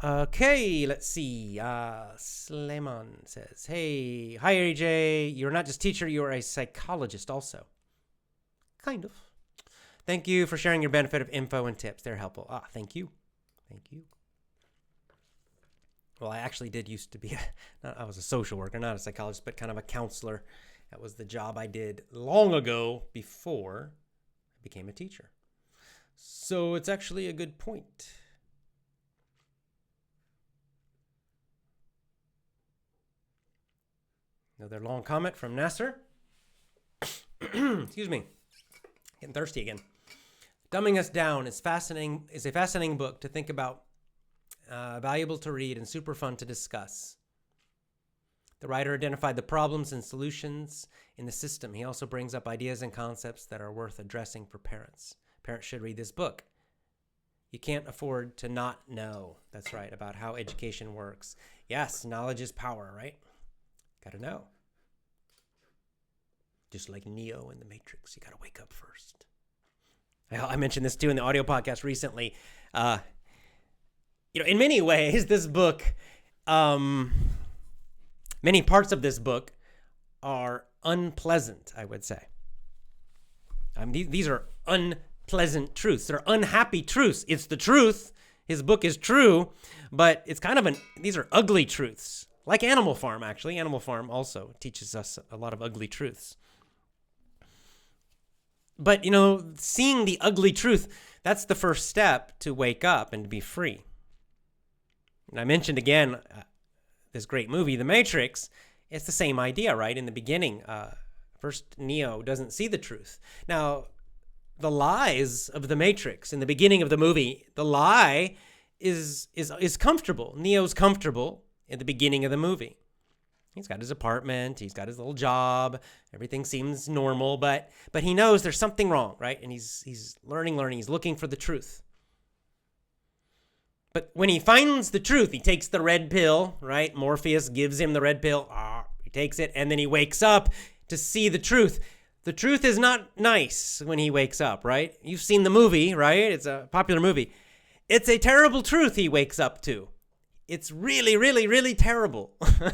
[SPEAKER 2] Okay, let's see. Sleman says, hey, hi, AJ. You're not just teacher, you're a psychologist also. Kind of. Thank you for sharing your benefit of info and tips. They're helpful. Thank you. Thank you. Well, I actually did used to be, I was a social worker, not a psychologist, but kind of a counselor. That was the job I did long ago before I became a teacher. So it's actually a good point. Another long comment from Nasser. Excuse me. Getting thirsty again. Dumbing Us Down is a fascinating book to think about, valuable to read, and super fun to discuss. The writer identified the problems and solutions in the system. He also brings up ideas and concepts that are worth addressing for parents. Parents should read this book. You can't afford to not know. That's right, about how education works. Yes, knowledge is power, right? Gotta know. Just like Neo in the Matrix, you gotta wake up first. I mentioned this too in the audio podcast recently. In many ways, this book, many parts of this book are unpleasant, I would say. These are unpleasant truths. They're unhappy truths. It's the truth. His book is true, but it's kind of these are ugly truths. Like Animal Farm, actually. Animal Farm also teaches us a lot of ugly truths. But, seeing the ugly truth, that's the first step to wake up and to be free. And I mentioned again, this great movie, The Matrix. It's the same idea, right? In the beginning, first Neo doesn't see the truth. Now, the lies of the Matrix in the beginning of the movie, the lie is comfortable. Neo's comfortable. at the beginning of the movie. He's got his apartment, he's got his little job, everything seems normal, but he knows there's something wrong, right? And he's learning, he's looking for the truth. But when he finds the truth, he takes the red pill, right? Morpheus gives him the red pill, he takes it, and then he wakes up to see the truth. The truth is not nice when he wakes up, right? You've seen the movie, right? It's a popular movie. It's a terrible truth he wakes up to. It's really, really, really terrible.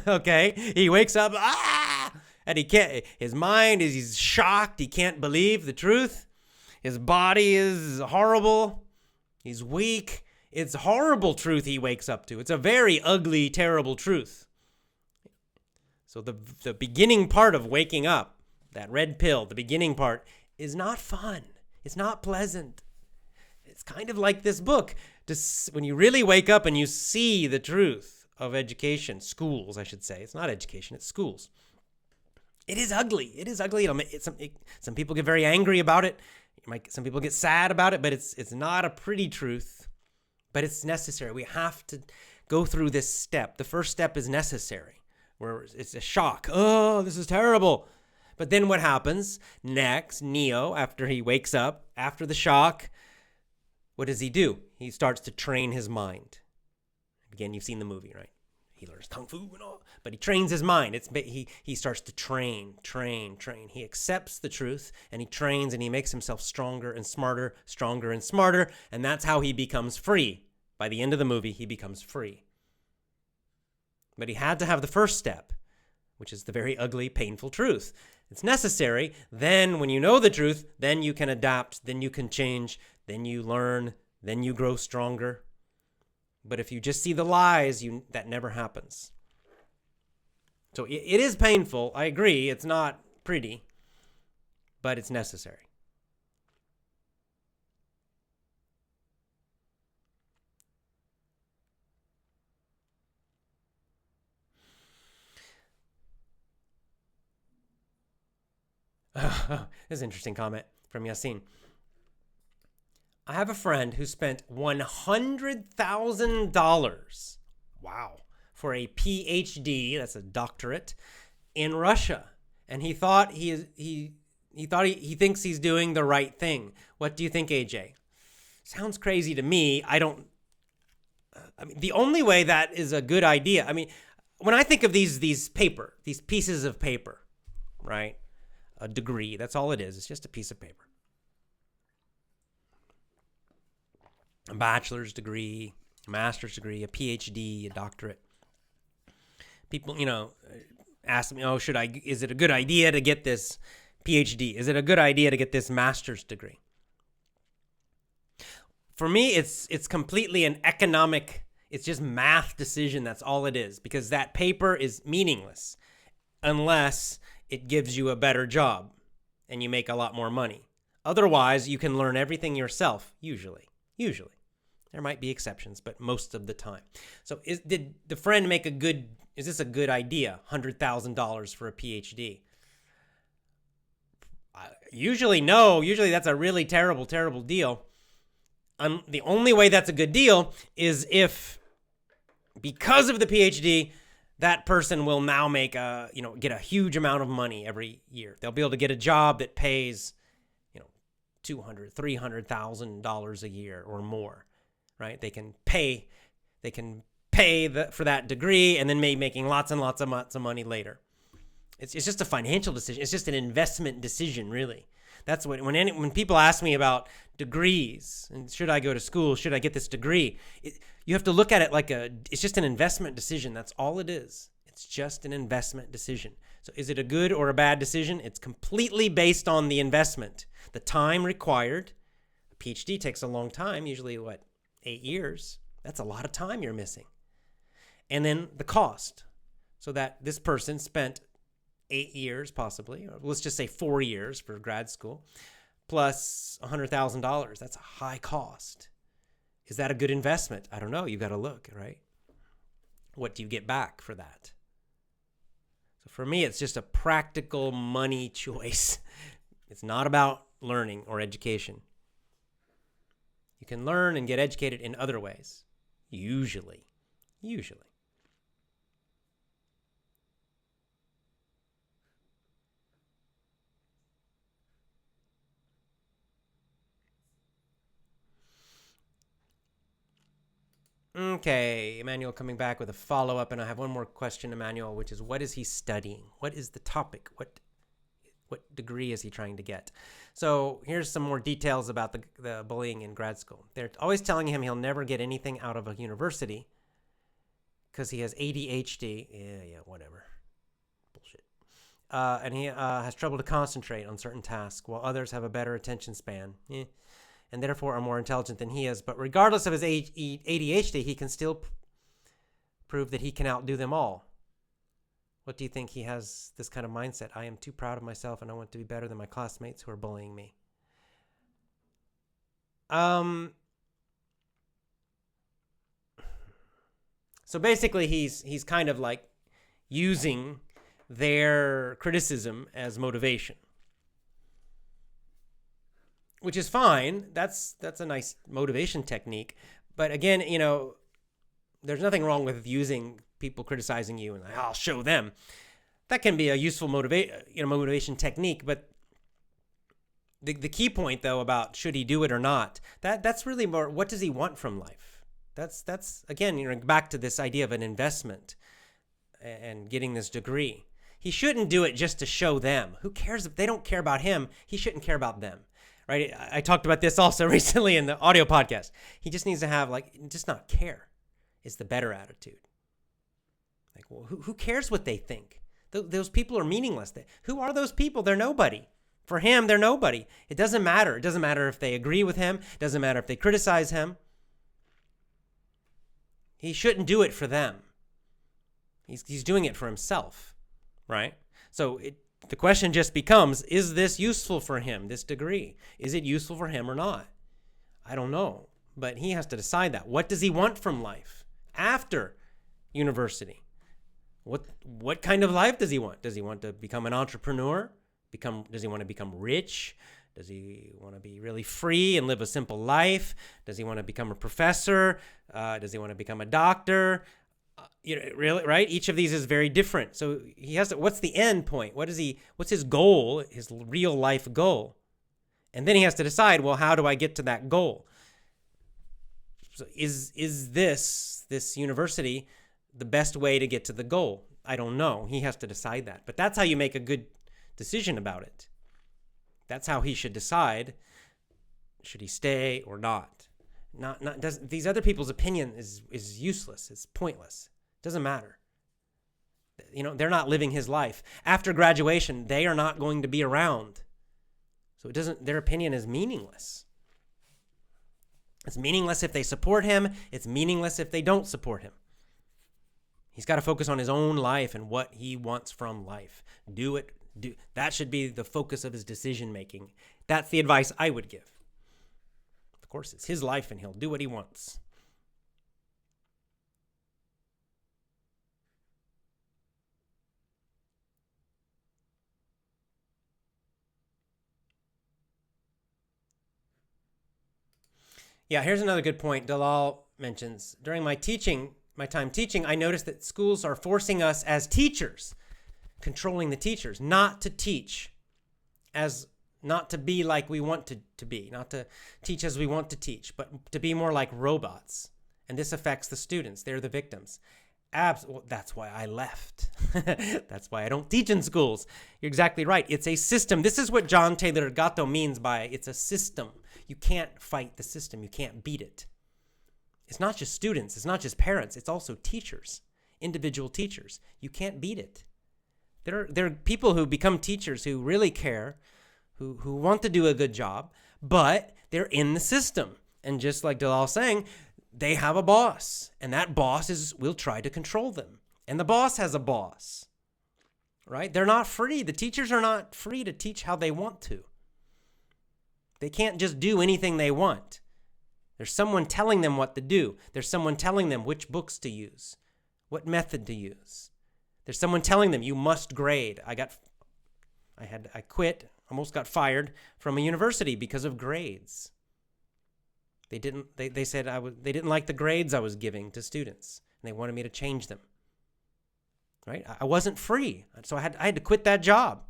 [SPEAKER 2] Okay? He wakes up, and he can't, his mind is, he's shocked. He can't believe the truth. His body is horrible. He's weak. It's horrible truth he wakes up to. It's a very ugly, terrible truth. So the beginning part of waking up, that red pill, the beginning part, is not fun. It's not pleasant. It's kind of like this book. When you really wake up and you see the truth of education, schools, I should say. It's not education, it's schools. It is ugly. It is ugly. Some people get very angry about it. Some people get sad about it, but it's not a pretty truth. But it's necessary. We have to go through this step. The first step is necessary, where it's a shock. Oh, this is terrible. But then what happens next? Neo, after he wakes up, after the shock, what does he do? He starts to train his mind. Again, you've seen the movie, right? He learns kung fu and all, but he trains his mind. He starts to train. He accepts the truth and he trains and he makes himself stronger and smarter, and that's how he becomes free. By the end of the movie, he becomes free. But he had to have the first step, which is the very ugly, painful truth. It's necessary. Then when you know the truth, then you can adapt, then you can change, then you learn, then you grow stronger. But if you just see the lies, that never happens. So it is painful. I agree. It's not pretty, but it's necessary. This is an interesting comment from Yasin. I have a friend who spent $100,000, wow, for a PhD, that's a doctorate, in Russia. And he thinks he's doing the right thing. What do you think, AJ? Sounds crazy to me. The only way that is a good idea, when I think of these pieces of paper, right? A degree, that's all it is. It's just a piece of paper. A bachelor's degree, a master's degree, a PhD, a doctorate. People, ask me, is it a good idea to get this PhD? Is it a good idea to get this master's degree? For me, it's completely an economic, it's just math decision. That's all it is, because that paper is meaningless unless it gives you a better job and you make a lot more money. Otherwise, you can learn everything yourself, usually. There might be exceptions, but most of the time. So did the friend make is this a good idea, $100,000 for a PhD? Usually no. Usually that's a really terrible, terrible deal. The only way that's a good deal is if, because of the PhD, that person will now get a huge amount of money every year. They'll be able to get a job that pays, $200,000, $300,000 a year or more, right? They can pay for that degree and then making lots and lots of money later. It's just a financial decision. It's just an investment decision, really. That's when people ask me about degrees and should I go to school, should I get this degree, you have to look at it it's just an investment decision. That's all it is. It's just an investment decision. So is it a good or a bad decision? It's completely based on the investment, the time required. A PhD takes a long time, usually 8 years. That's a lot of time you're missing. And then the cost. So that this person spent 8 years possibly, or let's just say 4 years for grad school, plus $100,000. That's a high cost. Is that a good investment? I don't know. You've got to look, right? What do you get back for that? So for me, it's just a practical money choice. It's not about learning or education. You can learn and get educated in other ways, usually. Okay, Emmanuel coming back with a follow-up, and I have one more question, Emmanuel, which is, what is he studying? What is the topic? What degree is he trying to get? So here's some more details about the bullying in grad school. They're always telling him he'll never get anything out of a university because he has ADHD. Yeah, whatever. Bullshit. And he has trouble to concentrate on certain tasks, while others have a better attention span. And therefore are more intelligent than he is. But regardless of his ADHD, he can still prove that he can outdo them all. What do you think? He has this kind of mindset. I am too proud of myself and I want to be better than my classmates who are bullying me. So basically he's kind of like using their criticism as motivation, which is fine. That's a nice motivation technique. But again, there's nothing wrong with using people criticizing you and I'll show them. That can be a useful motivation technique. But the key point, though, about should he do it or not, that's really more, what does he want from life? That's again, back to this idea of an investment and getting this degree. He shouldn't do it just to show them. Who cares if they don't care about him? He shouldn't care about them. Right? I talked about this also recently in the audio podcast. He just needs to have just not care is the better attitude. Like, well, who cares what they think? Those people are meaningless. Who are those people? They're nobody. For him, they're nobody. It doesn't matter. It doesn't matter if they agree with him. It doesn't matter if they criticize him. He shouldn't do it for them. He's doing it for himself, right? So the question just becomes, is this useful for him, this degree? Is it useful for him or not? I don't know, but he has to decide that. What does he want from life after university? What kind of life does he want? Does he want to become an entrepreneur? Does he want to become rich? Does he want to be really free and live a simple life? Does he want to become a professor? Does he want to become a doctor? Really, right? Each of these is very different. So he has to, what's the end point? What's his goal, his real life goal? And then he has to decide, well, how do I get to that goal? So is this university the best way to get to the goal? I don't know. He has to decide that. But that's how you make a good decision about it. That's how he should decide. Should he stay or not? These other people's opinion is useless. It's pointless. It doesn't matter. They're not living his life. After graduation, they are not going to be around. So their opinion is meaningless. It's meaningless if they support him. It's meaningless if they don't support him. He's got to focus on his own life and what he wants from life. That should be the focus of his decision making. That's the advice I would give. Of course, it's his life and he'll do what he wants. Yeah, here's another good point Dalal mentions. During my time teaching, I noticed that schools are forcing us as teachers, controlling the teachers, not to teach, not to be like we want to be, not to teach as we want to teach, but to be more like robots. And this affects the students. They're the victims. That's why I left. That's why I don't teach in schools. You're exactly right. It's a system. This is what John Taylor Gatto means by it's a system. You can't fight the system. You can't beat it. It's not just students. It's not just parents. It's also teachers, individual teachers. You can't beat it. There are people who become teachers who really care, who want to do a good job, but they're in the system. And just like Dalal's saying, they have a boss, and that boss will try to control them. And the boss has a boss, right? They're not free. The teachers are not free to teach how they want to. They can't just do anything they want. There's someone telling them what to do. There's someone telling them which books to use, what method to use. There's someone telling them you must grade. I quit, almost got fired from a university because of grades. They said they didn't like the grades I was giving to students, and they wanted me to change them. Right? I wasn't free, so I had to quit that job.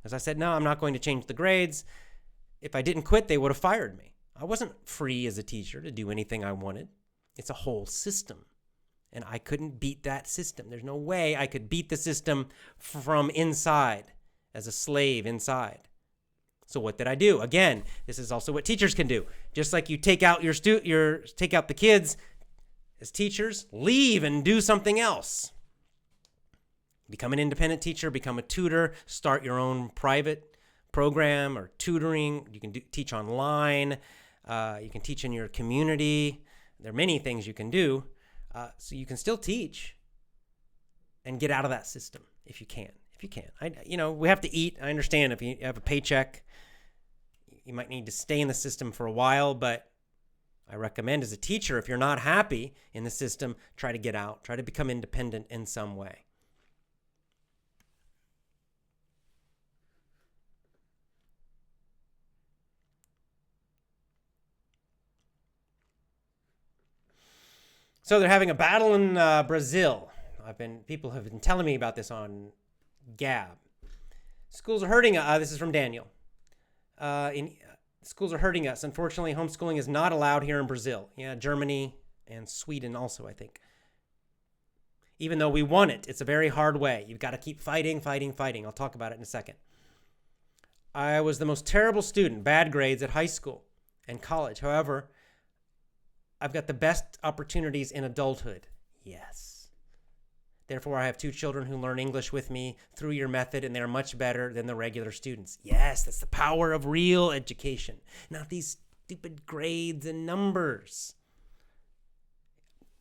[SPEAKER 2] As I said, no, I'm not going to change the grades. If I didn't quit, they would have fired me. I wasn't free as a teacher to do anything I wanted. It's a whole system. And I couldn't beat that system. There's no way I could beat the system from inside, as a slave inside. So what did I do? Again, this is also what teachers can do. Just like you take out take out the kids as teachers, leave and do something else. Become an independent teacher, become a tutor, start your own private program or tutoring. You can teach online. You can teach in your community. There are many things you can do. So you can still teach and get out of that system if you can. We have to eat. I understand if you have a paycheck, you might need to stay in the system for a while, but I recommend as a teacher, if you're not happy in the system, try to get out, try to become independent in some way. So they're having a battle in Brazil. People have been telling me about this on Gab. Schools are hurting. This is from Daniel. Schools are hurting us. Unfortunately, homeschooling is not allowed here in Brazil. Yeah, Germany and Sweden also, I think. Even though we want it, it's a very hard way. You've got to keep fighting. I'll talk about it in a second. I was the most terrible student, bad grades at high school and college. However, I've got the best opportunities in adulthood. Yes. Therefore, I have 2 children who learn English with me through your method, and they're much better than the regular students. Yes, that's the power of real education, not these stupid grades and numbers.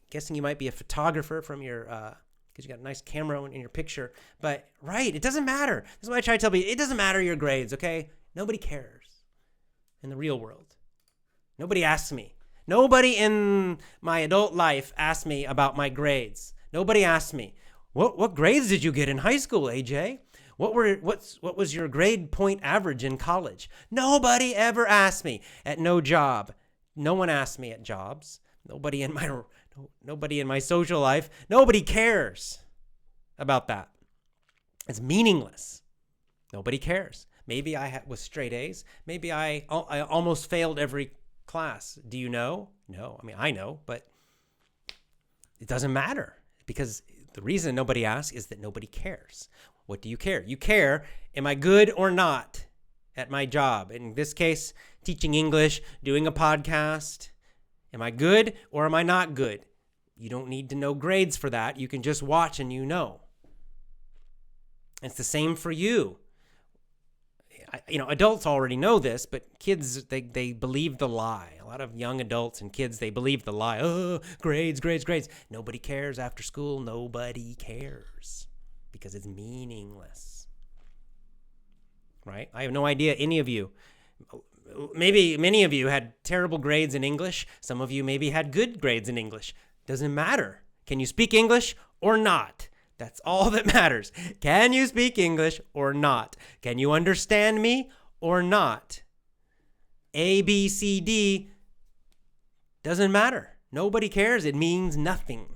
[SPEAKER 2] Guessing you might be a photographer from your, because you got a nice camera in your picture. But, right, it doesn't matter. This is why I try to tell people, it doesn't matter your grades, okay? Nobody cares in the real world. Nobody asks me. Nobody in my adult life asked me about my grades. Nobody asked me, what grades did you get in high school, AJ? What was your grade point average in college? Nobody ever asked me at no job. No one asked me at jobs. Nobody in my social life. Nobody cares about that. It's meaningless. Nobody cares. Maybe I was straight A's. Maybe I almost failed every class. Do you know? No. I mean, I know, but it doesn't matter because the reason nobody asks is that nobody cares. What do you care? You care, am I good or not at my job? In this case, teaching English, doing a podcast. Am I good or am I not good? You don't need to know grades for that. You can just watch and you know. It's the same for you. Adults already know this, but kids, they believe the lie. A lot of young adults and kids, they believe the lie. Oh, grades. Nobody cares after school. Nobody cares because it's meaningless. Right? I have no idea any of you. Maybe many of you had terrible grades in English. Some of you maybe had good grades in English. Doesn't matter. Can you speak English or not? That's all that matters. Can you speak English or not? Can you understand me or not? A, B, C, D doesn't matter. Nobody cares. It means nothing.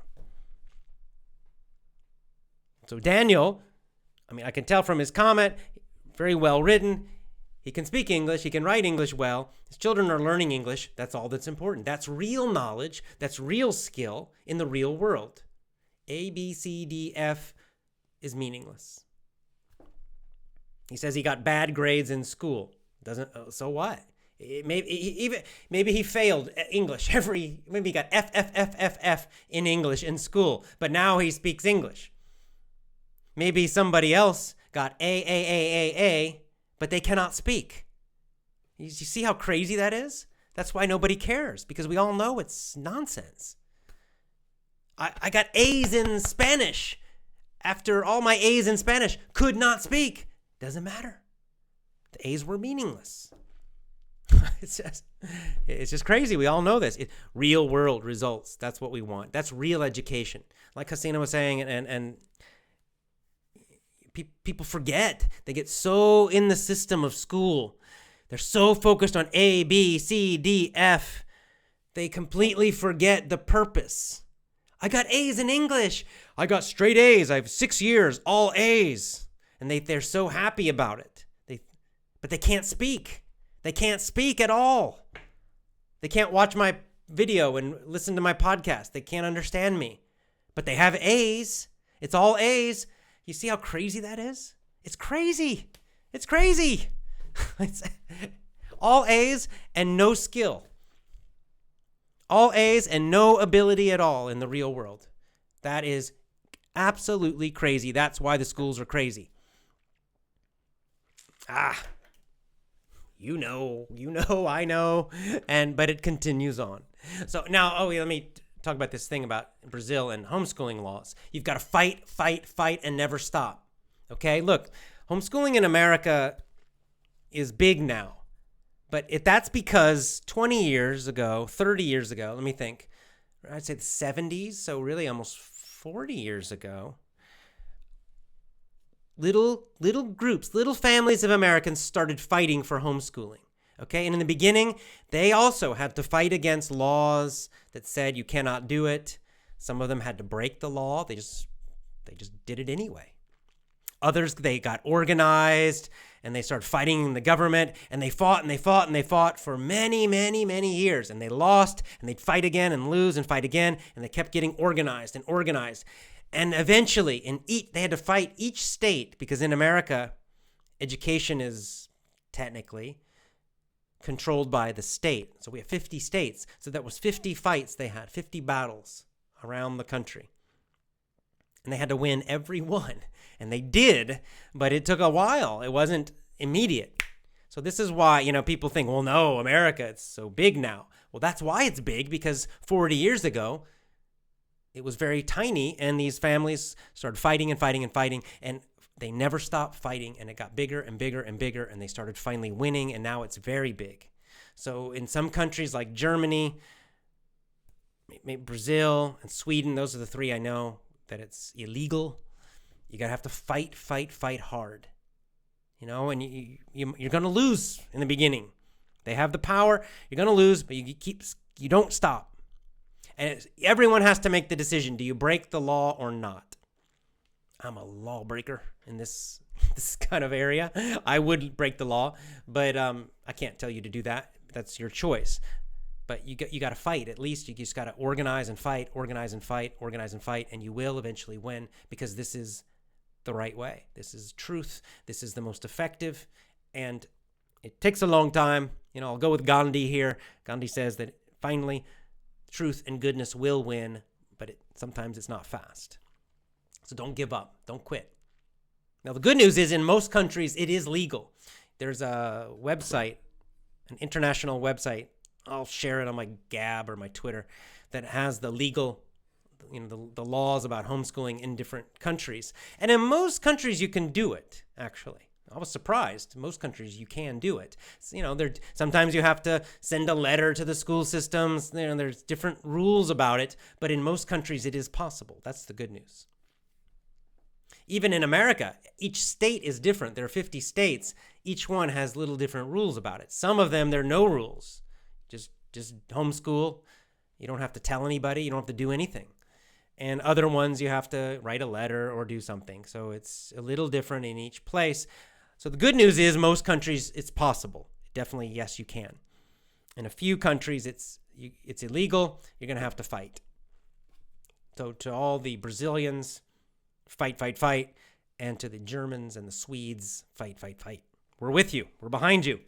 [SPEAKER 2] So Daniel, I can tell from his comment, very well written. He can speak English. He can write English well. His children are learning English. That's all that's important. That's real knowledge. That's real skill in the real world. A, B, C, D, F is meaningless. He says he got bad grades in school. So what? Maybe he failed English. Maybe he got F in English in school, but now he speaks English. Maybe somebody else got A, but they cannot speak. You see how crazy that is? That's why nobody cares, because we all know it's nonsense. I got A's in Spanish. After all my A's in Spanish, could not speak. Doesn't matter. The A's were meaningless. It's just crazy. We all know this. Real world results. That's what we want. That's real education. Like Hasina was saying, and people forget. They get so in the system of school. They're so focused on A, B, C, D, F. They completely forget the purpose. I got A's in English. I got straight A's. I have 6 years, all A's. And they're so happy about it. But they can't speak. They can't speak at all. They can't watch my video and listen to my podcast. They can't understand me, but they have A's. It's all A's. You see how crazy that is? It's crazy. It's crazy. It's all A's and no skill. All A's and no ability at all in the real world. That is absolutely crazy. That's why the schools are crazy. You know, I know. But it continues on. So now, let me talk about this thing about Brazil and homeschooling laws. You've got to fight, and never stop. Okay, look, homeschooling in America is big now. But that's because 20 years ago, 30 years ago, let me think, I'd say the 70s, so really almost 40 years ago, little groups, little families of Americans started fighting for homeschooling. Okay, and in the beginning, they also had to fight against laws that said you cannot do it. Some of them had to break the law. They just did it anyway. Others, they got organized and they started fighting in the government, and they fought for many, many, many years, and they lost, and they'd fight again and lose and fight again, and they kept getting organized. And eventually, they had to fight each state, because in America, education is technically controlled by the state. So we have 50 states. So that was 50 fights they had, 50 battles around the country. And they had to win every one. And they did, but it took a while. It wasn't immediate. So this is why, people think, well, no, America, it's so big now. Well, that's why it's big, because 40 years ago, it was very tiny, and these families started fighting, and they never stopped fighting, and it got bigger and bigger and bigger, and they started finally winning, and now it's very big. So in some countries like Germany, maybe Brazil, and Sweden, those are the three I know that it's illegal. You gotta have to fight hard, and you're gonna lose in the beginning. They have the power. You're gonna lose, but you don't stop. And everyone has to make the decision: do you break the law or not? I'm a lawbreaker in this kind of area. I would break the law, but I can't tell you to do that. That's your choice. But you got to fight. At least you just got to organize and fight, and you will eventually win, because this is the right way. This is truth. This is the most effective, and it takes a long time. I'll go with Gandhi here. Gandhi says that finally truth and goodness will win, but sometimes it's not fast. So don't give up. Don't quit. Now, the good news is in most countries, it is legal. There's a website, an international website. I'll share it on my Gab or my Twitter, that has the legal, the laws about homeschooling in different countries. And in most countries, you can do it, actually. I was surprised. Most countries, you can do it. Sometimes you have to send a letter to the school systems. There's different rules about it. But in most countries, it is possible. That's the good news. Even in America, each state is different. There are 50 states. Each one has little different rules about it. Some of them, there are no rules. Just homeschool. You don't have to tell anybody. You don't have to do anything. And other ones, you have to write a letter or do something. So it's a little different in each place. So the good news is most countries, it's possible. Definitely, yes, you can. In a few countries, it's illegal. You're going to have to fight. So to all the Brazilians, fight. And to the Germans and the Swedes, fight. We're with you. We're behind you.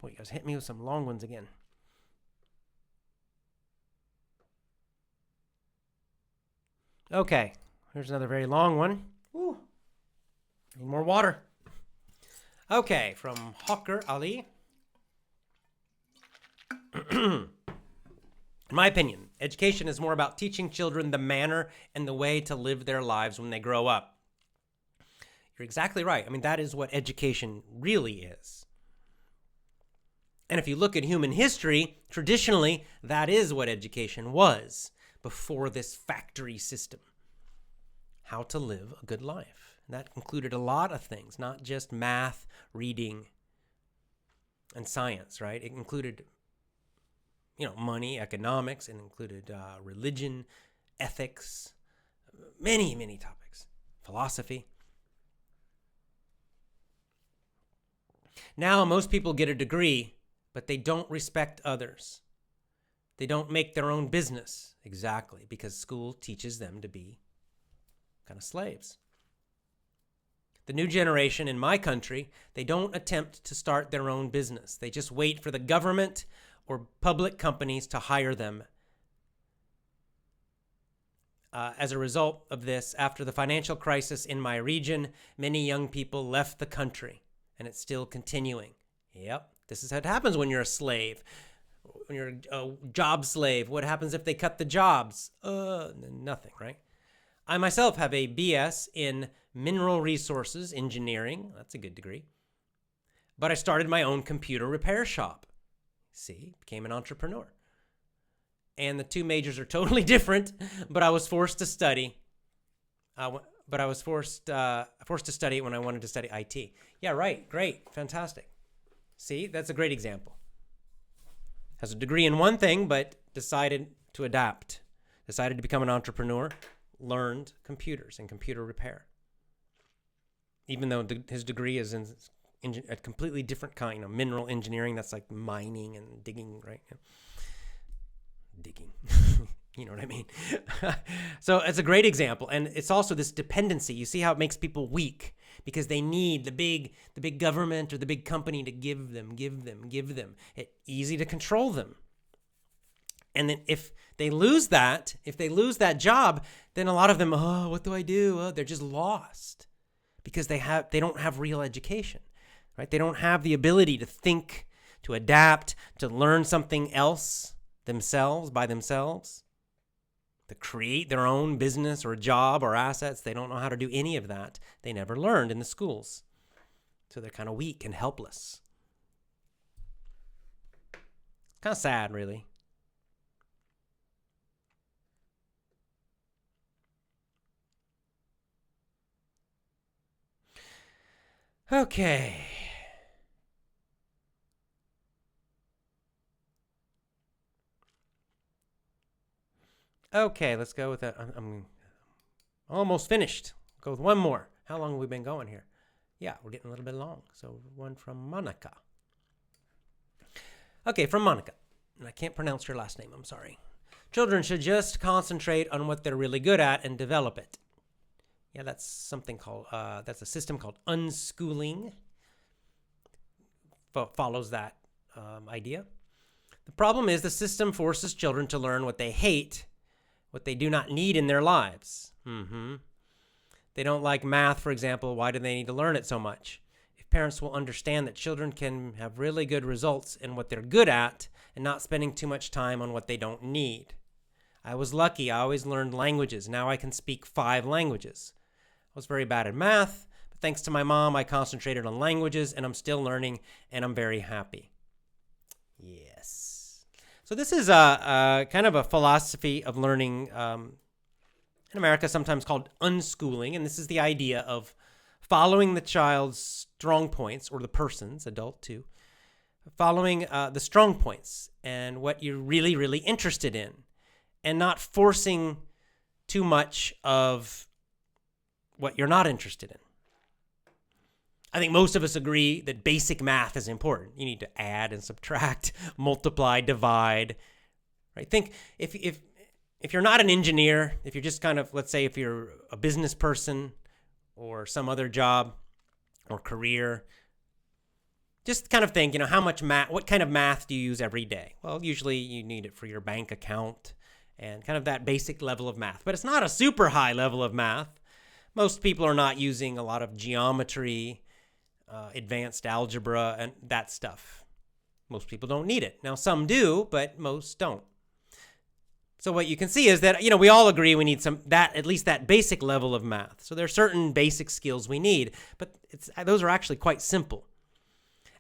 [SPEAKER 2] Boy, you guys hit me with some long ones again. Okay, here's another very long one. Ooh, need more water. Okay, from Hawker Ali. In my opinion, education is more about teaching children the manner and the way to live their lives when they grow up. You're exactly right. I mean, that is what education really is. And if you look at human history, traditionally, that is what education was before this factory system. How to live a good life. And that included a lot of things, not just math, reading, and science, right? It included money, economics, and included religion, ethics, many, many topics, philosophy. Now, most people get a degree, but they don't respect others. They don't make their own business, exactly, because school teaches them to be kind of slaves. The new generation in my country, they don't attempt to start their own business. They just wait for the government or public companies to hire them. As a result of this, after the financial crisis in my region, many young people left the country, and it's still continuing. Yep, this is what happens when you're a slave. When you're a job slave, what happens if they cut the jobs? Nothing, right? I myself have a BS in mineral resources engineering. That's a good degree. But I started my own computer repair shop. See, became an entrepreneur. And the two majors are totally different, but I was forced to study. But I was forced to study when I wanted to study IT. Yeah, right. Great. Fantastic. See, that's a great example. Has a degree in one thing, but decided to adapt. Decided to become an entrepreneur. Learned computers and computer repair. Even though his degree is in a completely different kind, mineral engineering, that's like mining and digging, right? Digging. You know what I mean? So it's a great example. And it's also this dependency. You see how it makes people weak because they need the big government or the big company to give them. It's easy to control them. And then if they lose that job, then a lot of them, what do I do? They're just lost because they don't have real education, right? They don't have the ability to think, to adapt, to learn something else by themselves, to create their own business or job or assets. They don't know how to do any of that. They never learned in the schools. So they're kind of weak and helpless. Kind of sad, really. Okay. Okay, let's go with that. I'm almost finished. Go with one more. How long have we been going here? Yeah, we're getting a little bit long. So one from Monica. Okay, from Monica. And I can't pronounce your last name. I'm sorry. Children should just concentrate on what they're really good at and develop it. Yeah, that's something called, that's a system called unschooling. Follows that idea. The problem is the system forces children to learn what they hate, what they do not need in their lives. They don't like math, for example. Why do they need to learn it so much? If parents will understand that children can have really good results in what they're good at and not spending too much time on what they don't need. I was lucky. I always learned languages. Now I can speak 5 languages. I was very bad at math, but thanks to my mom, I concentrated on languages, and I'm still learning, and I'm very happy. Yes. So this is a kind of a philosophy of learning in America, sometimes called unschooling, and this is the idea of following the child's strong points, or the person's, adult too, following the strong points and what you're really, really interested in, and not forcing too much of what you're not interested in. I think most of us agree that basic math is important. You need to add and subtract, multiply, divide, right? Think if you're not an engineer, if you're just kind of, let's say if you're a business person or some other job or career, just kind of think, how much math, what kind of math do you use every day? Well, usually you need it for your bank account and kind of that basic level of math, but it's not a super high level of math. Most people are not using a lot of geometry, advanced algebra, and that stuff. Most people don't need it. Now, some do, but most don't. So what you can see is that, we all agree we need at least that basic level of math. So there are certain basic skills we need, but those are actually quite simple.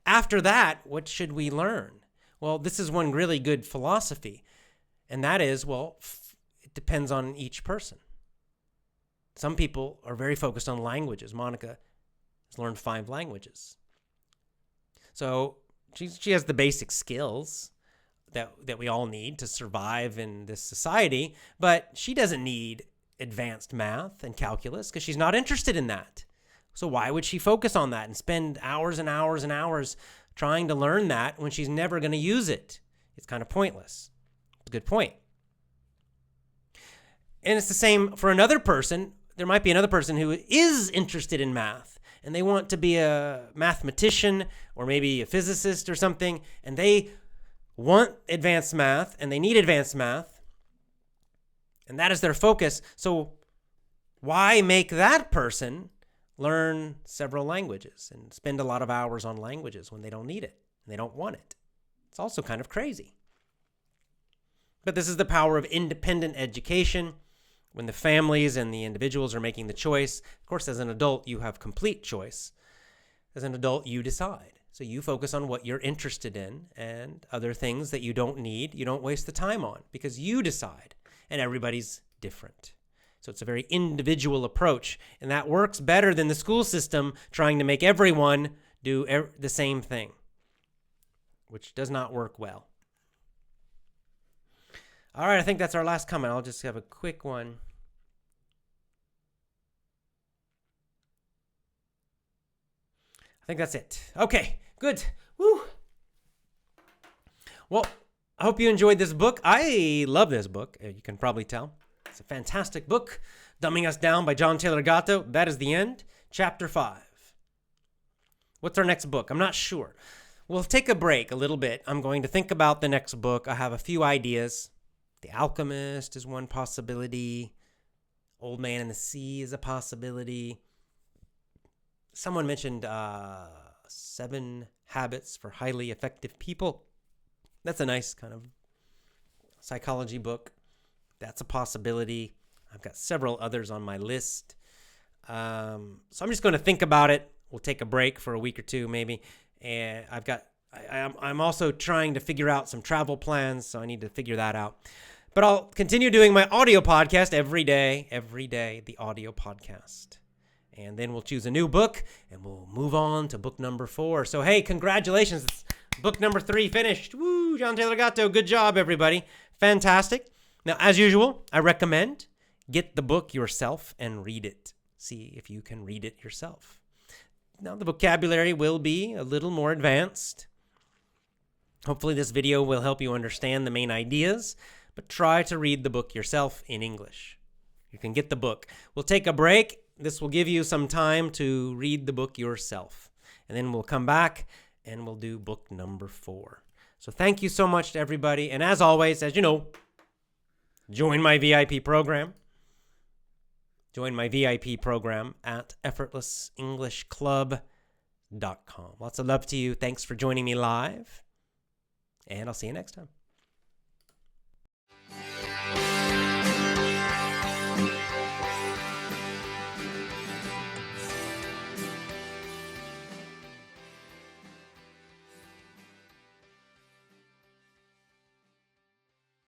[SPEAKER 2] After that, what should we learn? Well, this is one really good philosophy, and that is, it depends on each person. Some people are very focused on languages. Monica has learned 5 languages. So she has the basic skills. that we all need to survive in this society, but she doesn't need advanced math and calculus because she's not interested in that. So why would she focus on that and spend hours and hours and hours trying to learn that when she's never going to use it? It's kind of pointless. It's a good point. And it's the same for another person. There might be another person who is interested in math and they want to be a mathematician or maybe a physicist or something, and they want advanced math and they need advanced math, and that is their focus. So why make that person learn several languages and spend a lot of hours on languages when they don't need it and they don't want it? It's also kind of crazy. But this is the power of independent education. When the families and the individuals are making the choice, of course, as an adult, you have complete choice. As an adult, you decide. So you focus on what you're interested in, and other things that you don't need, you don't waste the time on because you decide, and everybody's different. So it's a very individual approach, and that works better than the school system trying to make everyone do the same thing, which does not work well. All right, I think that's our last comment. I'll just have a quick one. I think that's it. Okay, good. Woo. Well, I hope you enjoyed this book. I love this book. You can probably tell. It's a fantastic book. Dumbing Us Down by John Taylor Gatto. That is the end. Chapter 5. What's our next book? I'm not sure. We'll take a break a little bit. I'm going to think about the next book. I have a few ideas. The Alchemist is one possibility. Old Man in the Sea is a possibility. Someone mentioned 7 Habits for Highly Effective People. That's a nice kind of psychology book. That's a possibility. I've got several others on my list. So I'm just going to think about it. We'll take a break for a week or two maybe. And I'm also trying to figure out some travel plans, so I need to figure that out. But I'll continue doing my audio podcast every day, the audio podcast. And then we'll choose a new book, and we'll move on to book number 4. So, hey, congratulations. It's book number 3 finished. Woo, John Taylor Gatto. Good job, everybody. Fantastic. Now, as usual, I recommend get the book yourself and read it. See if you can read it yourself. Now, the vocabulary will be a little more advanced. Hopefully, this video will help you understand the main ideas, but try to read the book yourself in English. You can get the book. We'll take a break. This will give you some time to read the book yourself. And then we'll come back and we'll do book number 4. So thank you so much to everybody. And as always, as you know, join my VIP program. Join my VIP program at effortlessenglishclub.com. Lots of love to you. Thanks for joining me live. And I'll see you next time.